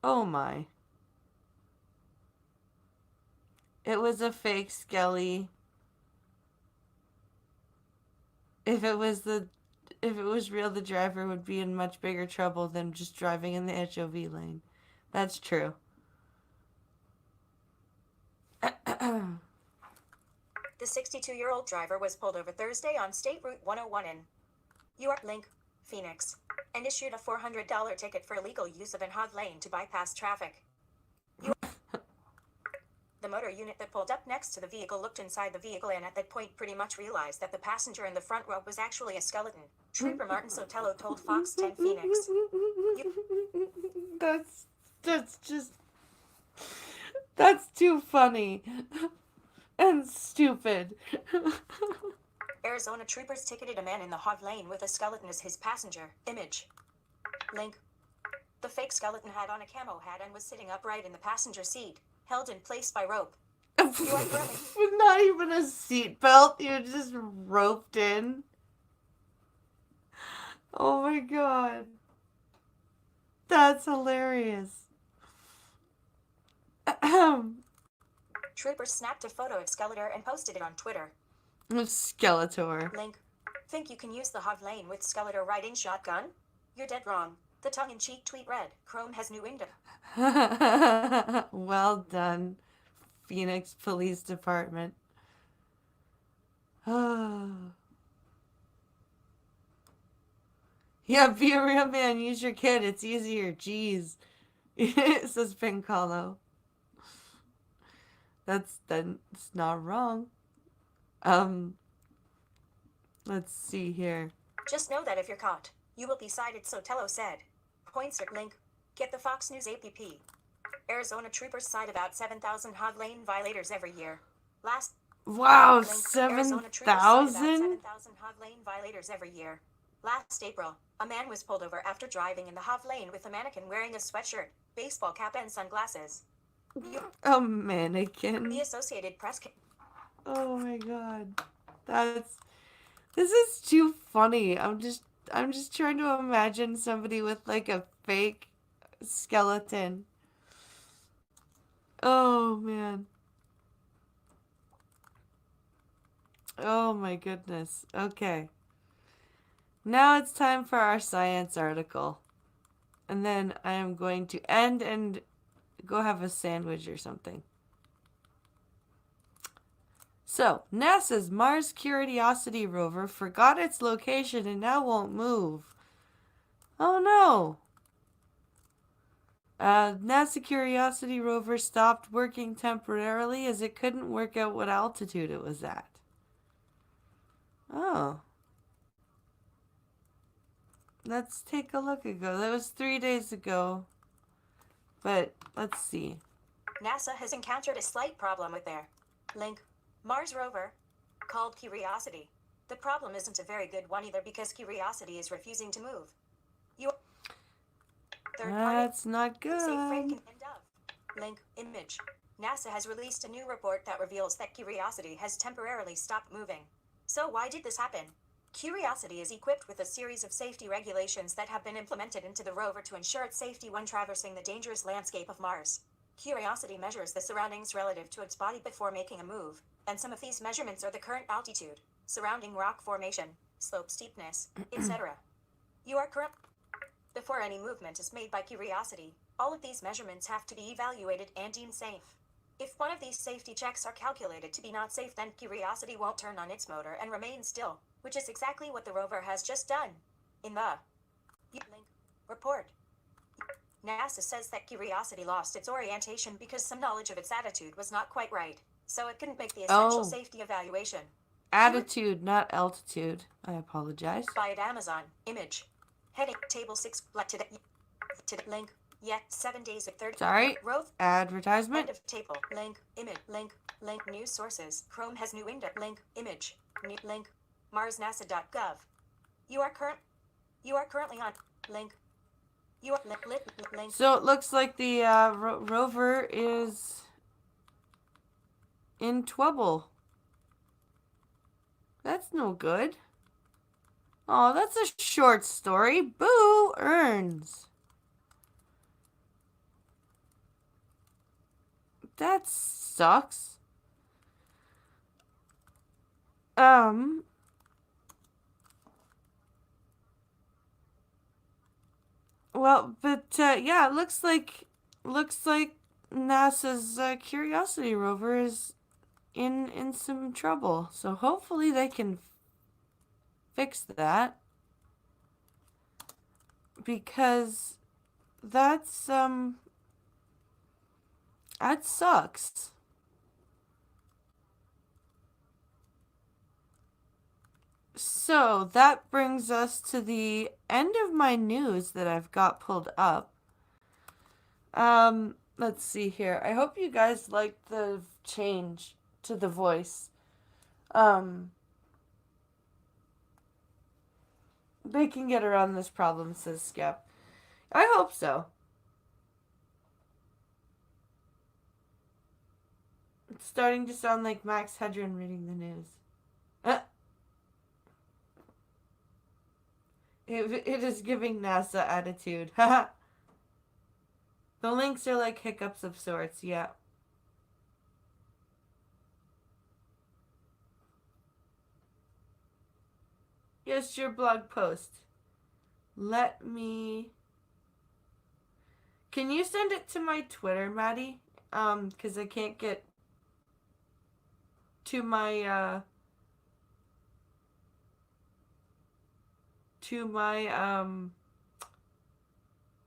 Oh my. It was a fake skelly. If it was real, the driver would be in much bigger trouble than just driving in the HOV lane. That's true. The 62-year-old driver was pulled over Thursday on State Route 101 in York Link, Phoenix, and issued a $400 ticket for illegal use of an hog lane to bypass traffic. The motor unit that pulled up next to the vehicle looked inside the vehicle and at that point pretty much realized that the passenger in the front row was actually a skeleton. Trooper Martin Sotelo told Fox 10 Phoenix. That's too funny. And stupid. Arizona troopers ticketed a man in the hog lane with a skeleton as his passenger. Image. Link. The fake skeleton had on a camo hat and was sitting upright in the passenger seat, held in place by rope. Not even a seatbelt. You're just roped in. Oh my god. That's hilarious. Troopers snapped a photo of Skeletor and posted it on Twitter. Skeletor. Link. Think you can use the hog lane with Skeletor riding shotgun? You're dead wrong. The tongue-in-cheek tweet read, Chrome has new window. Well done, Phoenix Police Department. Yeah, be a real man. Use your kid. It's easier. Jeez. Says Pincolo. That's not wrong. Let's see here. Just know that if you're caught, you will be cited, Sotelo said. Points or link. Get the Fox News app. Arizona troopers cite about 7,000 hog lane violators every year. Last Wow, link. Arizona troopers cite about 7,000? 7,000 hog lane violators every year. Last April, a man was pulled over after driving in the hog lane with a mannequin wearing a sweatshirt, baseball cap, and sunglasses. A mannequin. The Associated Press. Oh my god. This is too funny. I'm just trying to imagine somebody with like a fake skeleton. Oh man. Oh my goodness. Okay. Now it's time for our science article. And then I am going to end and go have a sandwich or something. So, NASA's Mars Curiosity rover forgot its location and now won't move. Oh no! NASA Curiosity rover stopped working temporarily as it couldn't work out what altitude it was at. Oh. Let's take a look ago. That was 3 days ago. But, let's see. NASA has encountered a slight problem with their link. Mars rover, called Curiosity. The problem isn't a very good one either because Curiosity is refusing to move. That's not Safe frame good. end of. Link. Image. NASA has released a new report that reveals that Curiosity has temporarily stopped moving. So why did this happen? Curiosity is equipped with a series of safety regulations that have been implemented into the rover to ensure its safety when traversing the dangerous landscape of Mars. Curiosity measures the surroundings relative to its body before making a move, and some of these measurements are the current altitude, surrounding rock formation, slope steepness, etc. Before any movement is made by Curiosity, all of these measurements have to be evaluated and deemed safe. If one of these safety checks are calculated to be not safe, then Curiosity won't turn on its motor and remain still, which is exactly what the rover has just done. In the link report, NASA says that Curiosity lost its orientation because some knowledge of its attitude was not quite right, so it couldn't make the essential safety evaluation. Attitude, not altitude. I apologize. By at Amazon. Image. Heading. Table 6. To link. Yet 7 days of 30. Sorry. Row. Advertisement. End of table. Link. Image. Link. Link. News sources. Chrome has new index. Link. Image. New link. MarsNasa.gov. You are currently on. Link. You are link. So it looks like the rover is in trouble. That's no good. Oh, that's a short story. Boo earns. That sucks. Well, but yeah, it looks like NASA's Curiosity rover is in some trouble. So hopefully they can fix that, because that sucks. So that brings us to the end of my news that I've got pulled up. Let's see here. I hope you guys liked the change to the voice. They can get around this problem, says Skep. I hope so. It's starting to sound like Max Hedren reading the news. It is giving NASA attitude. Haha. The links are like hiccups of sorts, yeah. Yes, your blog post. Let me... Can you send it to my Twitter, Maddie? Because I can't get to my,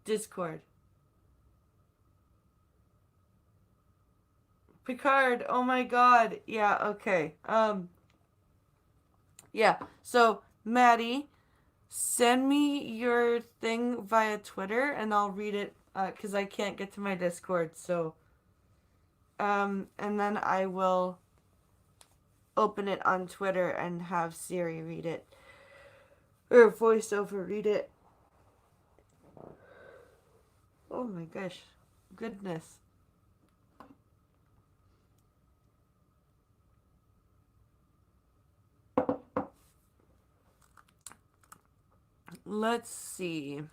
Discord. Picard, oh my god. Yeah, okay. Yeah, so, Maddie, Send me your thing via Twitter and I'll read it because I can't get to my Discord. So, and then I will open it on Twitter and have Siri read it. Or voiceover read it. Oh my gosh. Goodness. Let's see.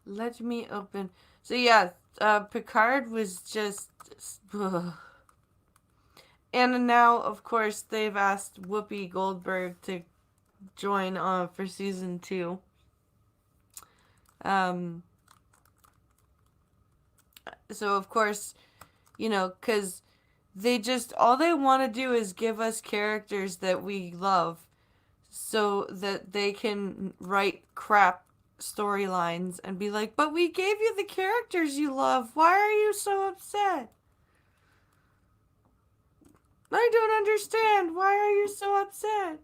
Let me open. So yeah, Picard was just. Ugh. And now, of course, they've asked Whoopi Goldberg to join for season 2. So of course, you know, because they just all they want to do is give us characters that we love, so that they can write crap storylines and be like, but we gave you the characters you love. Why are you so upset? I don't understand. Why are you so upset?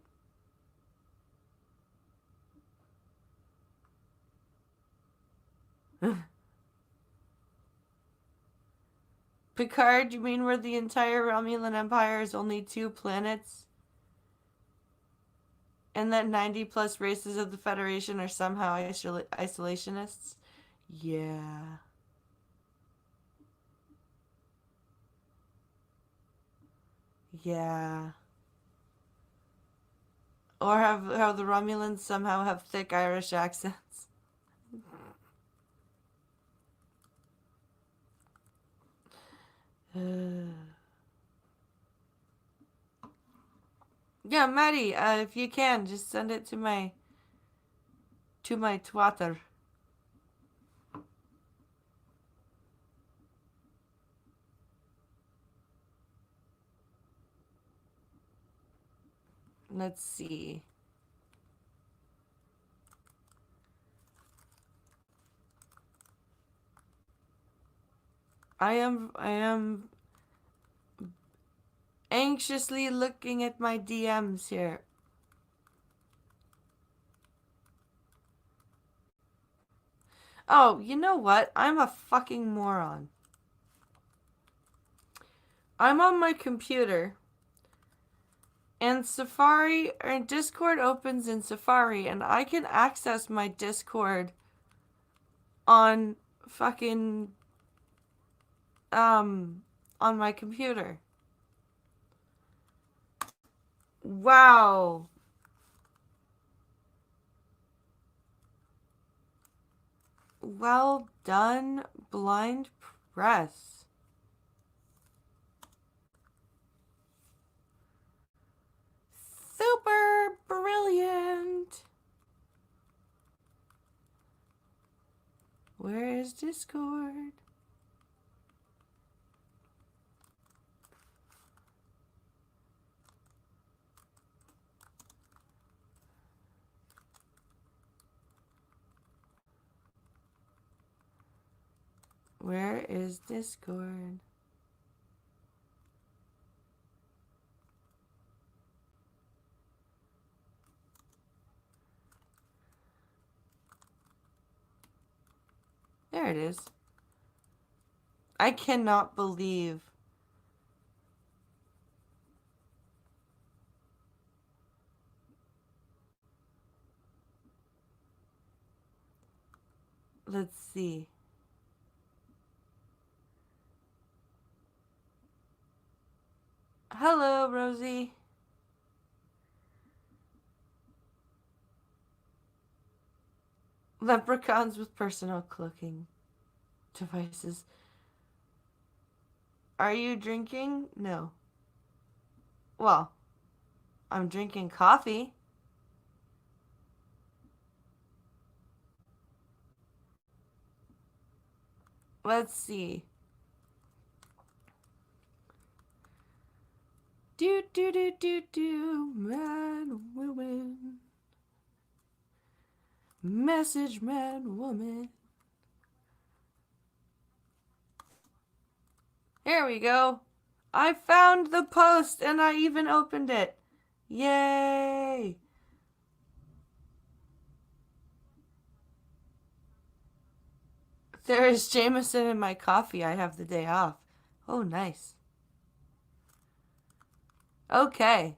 Picard, you mean where the entire Romulan Empire is only 2 planets? And that 90 plus races of the Federation are somehow isolationists? Yeah. Yeah. Or have how the Romulans somehow have thick Irish accents. Yeah, Maddie, if you can, just send it to my Twitter. Let's see. I am anxiously looking at my DMs here. Oh, you know what? I'm a fucking moron. I'm on my computer and Safari or Discord opens in Safari and I can access my Discord on fucking on my computer. Wow. Well done, Blind Press. Super brilliant. Where is Discord? Where is Discord? There it is. I cannot believe. Let's see. Hello, Rosie. Leprechauns with personal cloaking devices. Are you drinking? No. Well, I'm drinking coffee. Let's see. Man, woman. Message, man, woman. Here we go. I found the post and I even opened it. Yay! There is Jameson in my coffee. I have the day off. Oh, nice. Okay.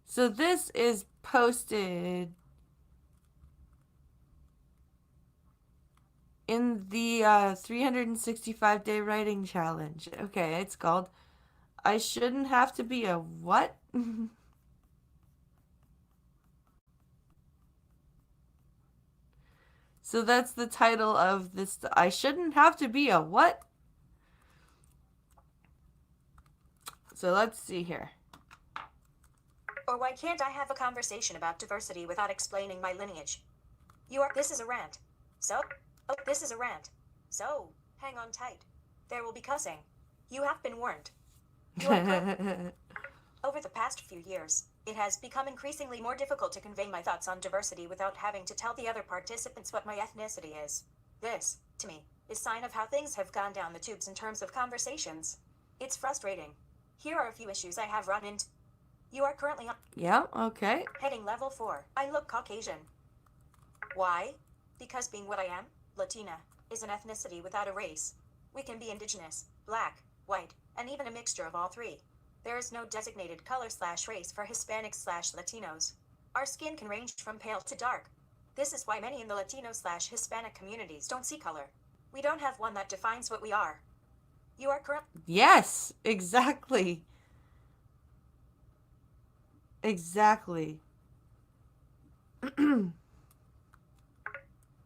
So this is posted in the 365-day writing challenge. Okay, it's called I Shouldn't Have to Be a What? So that's the title of this. I shouldn't have to be a what? So let's see here. Or why can't I have a conversation about diversity without explaining my lineage? This is a rant. This is a rant. So, hang on tight. There will be cussing. You have been warned. Over the past few years, it has become increasingly more difficult to convey my thoughts on diversity without having to tell the other participants what my ethnicity is. This, to me, is a sign of how things have gone down the tubes in terms of conversations. It's frustrating. Here are a few issues I have run into. You are currently on Yeah, okay. heading level 4. I look Caucasian. Why? Because being what I am, Latina, is an ethnicity without a race. We can be indigenous, black, white, and even a mixture of all three. There is no designated color/race for Hispanics/Latinos. Our skin can range from pale to dark. This is why many in the Latino/Hispanic communities don't see color. We don't have one that defines what we are. You are correct. Yes, exactly. Exactly.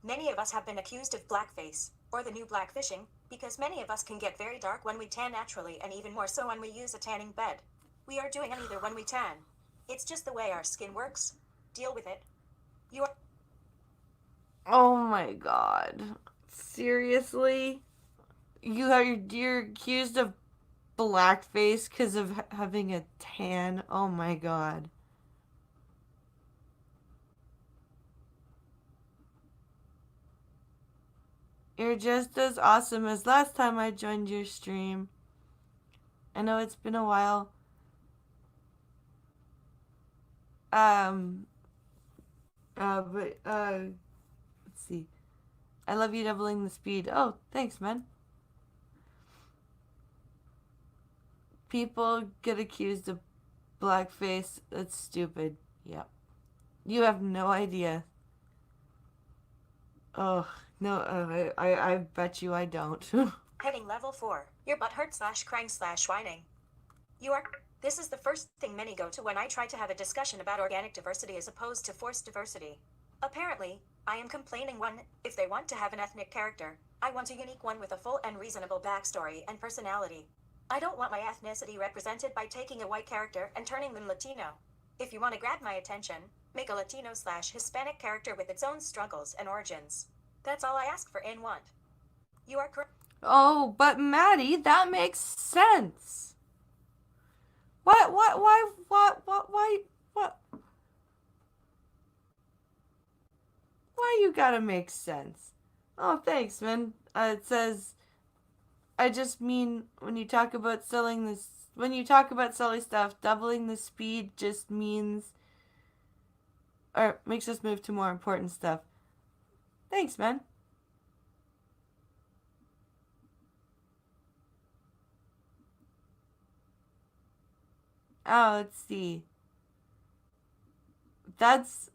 Many of us have been accused of blackface, or the new blackfishing, because many of us can get very dark when we tan naturally and even more so when we use a tanning bed. We are doing neither when we tan. It's just the way our skin works. Deal with it. You are... Oh my god. Seriously? You're accused of blackface because of having a tan? Oh my god. You're just as awesome as last time I joined your stream. I know it's been a while. Um, let's see. I love you doubling the speed. Oh, thanks, man. People get accused of blackface. That's stupid. Yep. You have no idea. Oh, no, I bet you I don't. Heading level 4. Your butt hurt/crying/whining. You are... This is the first thing many go to when I try to have a discussion about organic diversity as opposed to forced diversity. Apparently, I am complaining if they want to have an ethnic character, I want a unique one with a full and reasonable backstory and personality. I don't want my ethnicity represented by taking a white character and turning them Latino. If you want to grab my attention, make a Latino/Hispanic character with its own struggles and origins. That's all I ask for and want. You are correct. Oh, but Maddie, that makes sense. Why you gotta make sense? Oh, thanks, man. It says, I just mean when you talk about selling stuff, doubling the speed just means, or makes us move to more important stuff. Thanks, man. Oh, let's see. That's...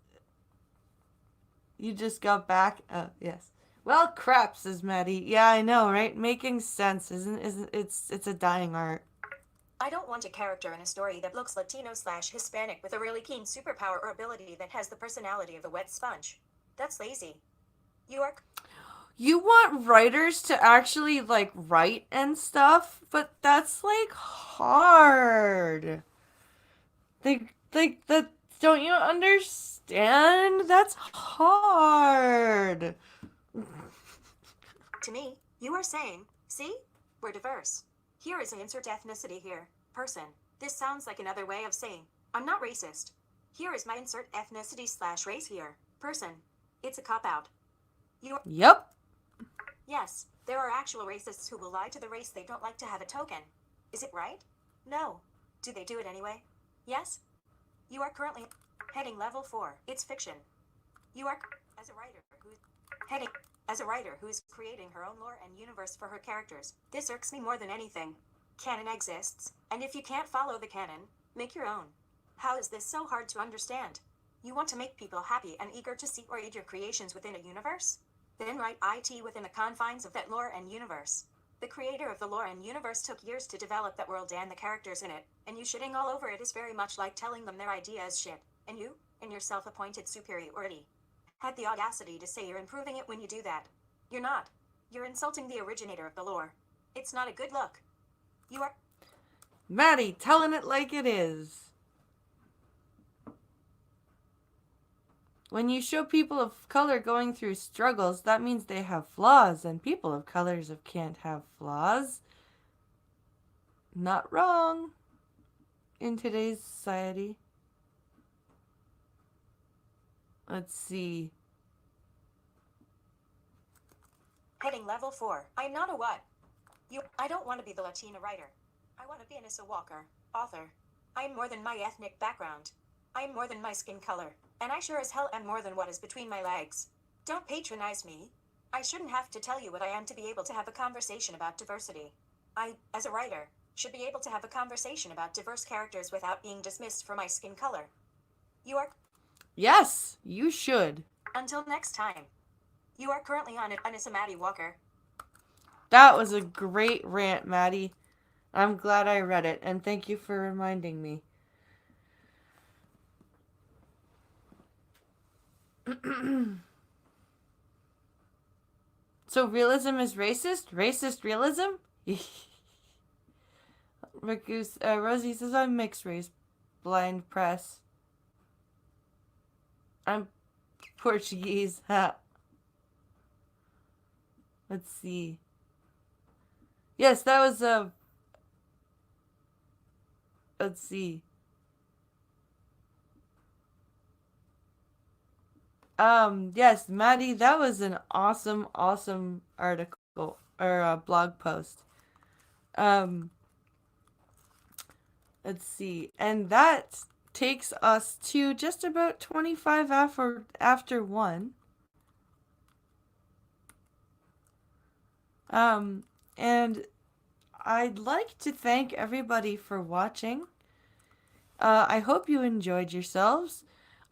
You just got back? Oh, yes. Well, crap, says Maddie. Yeah, I know, right? Making sense isn't it's a dying art. I don't want a character in a story that looks Latino/Hispanic with a really keen superpower or ability that has the personality of a wet sponge. That's lazy. You want writers to actually, like, write and stuff, but that's, like, hard. That, don't you understand? That's hard. To me, you are saying, see? We're diverse. Here is an insert ethnicity here. Person. This sounds like another way of saying, I'm not racist. Here is my insert ethnicity/race here. Person. It's a cop-out. Yep. Yes, there are actual racists who will lie to the race they don't like to have a token. Is it right? No. Do they do it anyway? Yes? You are currently heading level 4. It's fiction. You are as a writer who's heading as a writer who's creating her own lore and universe for her characters. This irks me more than anything. Canon exists, and if you can't follow the canon, make your own. How is this so hard to understand? You want to make people happy and eager to see or read your creations within a universe? Then write IT within the confines of that lore and universe. The creator of the lore and universe took years to develop that world and the characters in it, and you shitting all over it is very much like telling them their idea is shit, and you, in your self-appointed superiority, had the audacity to say you're improving it when you do that. You're not. You're insulting the originator of the lore. It's not a good look. You are... Maddie, telling it like it is. When you show people of color going through struggles, that means they have flaws, and people of colors can't have flaws. Not wrong in today's society. Let's see. Heading level 4. I'm not a what? I don't want to be the Latina writer. I want to be Anissa Walker, author. I'm more than my ethnic background. I'm more than my skin color. And I sure as hell am more than what is between my legs. Don't patronize me. I shouldn't have to tell you what I am to be able to have a conversation about diversity. I, as a writer, should be able to have a conversation about diverse characters without being dismissed for my skin color. You are... Yes, you should. Until next time. You are currently on an Anissa Maddie Walker. That was a great rant, Maddie. I'm glad I read it, and thank you for reminding me. So realism is racist? Racist realism? Rosie says I'm mixed race. Blind press. I'm Portuguese. Let's see. Yes, that was a... Let's see. Yes, Maddie, that was an awesome article or blog post. Let's see. And that takes us to just about 25 after 1. And I'd like to thank everybody for watching. I hope you enjoyed yourselves.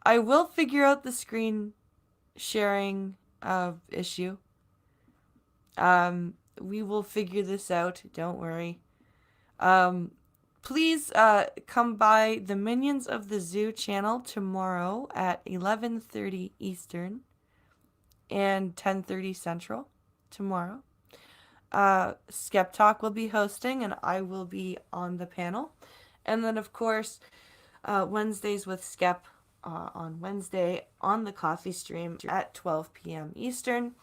I will figure out the screen sharing issue. We will figure this out. Don't worry. Please come by the Minions of the Zoo channel tomorrow at 11:30 Eastern and 10:30 Central tomorrow. Skep Talk will be hosting, and I will be on the panel. And then, of course, Wednesdays with Skep on Wednesday on the CoffeeStream at 12 p.m. Eastern.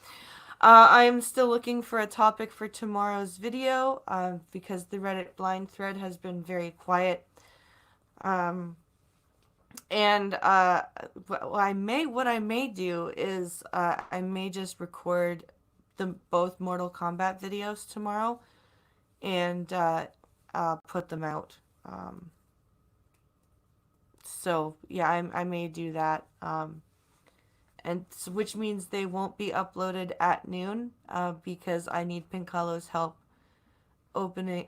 I am still looking for a topic for tomorrow's video because the Reddit blind thread has been very quiet. And what I may do is I may just record both Mortal Kombat videos tomorrow and put them out. So yeah, I may do that. And which means they won't be uploaded at noon because I need Pincalo's help uploading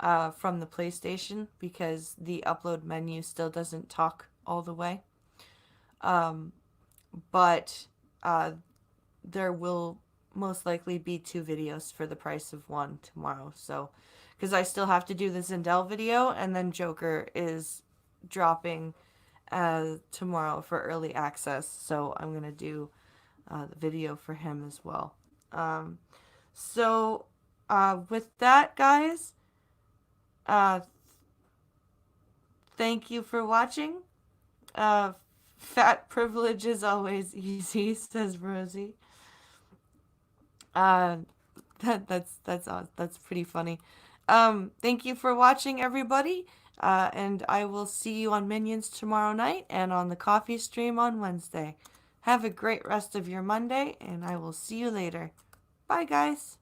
from the PlayStation because the upload menu still doesn't talk all the way. But there will most likely be 2 videos for the price of 1 tomorrow. So, because I still have to do the Zendel video, and then Joker is dropping tomorrow for early access, so I'm gonna do the video for him as well. So with that, guys, thank you for watching. Fat privilege is always easy, says Rosie. That's pretty funny. Thank you for watching, everybody. And I will see you on Minions tomorrow night and on the CoffeeStream on Wednesday. Have a great rest of your Monday, and I will see you later. Bye, guys.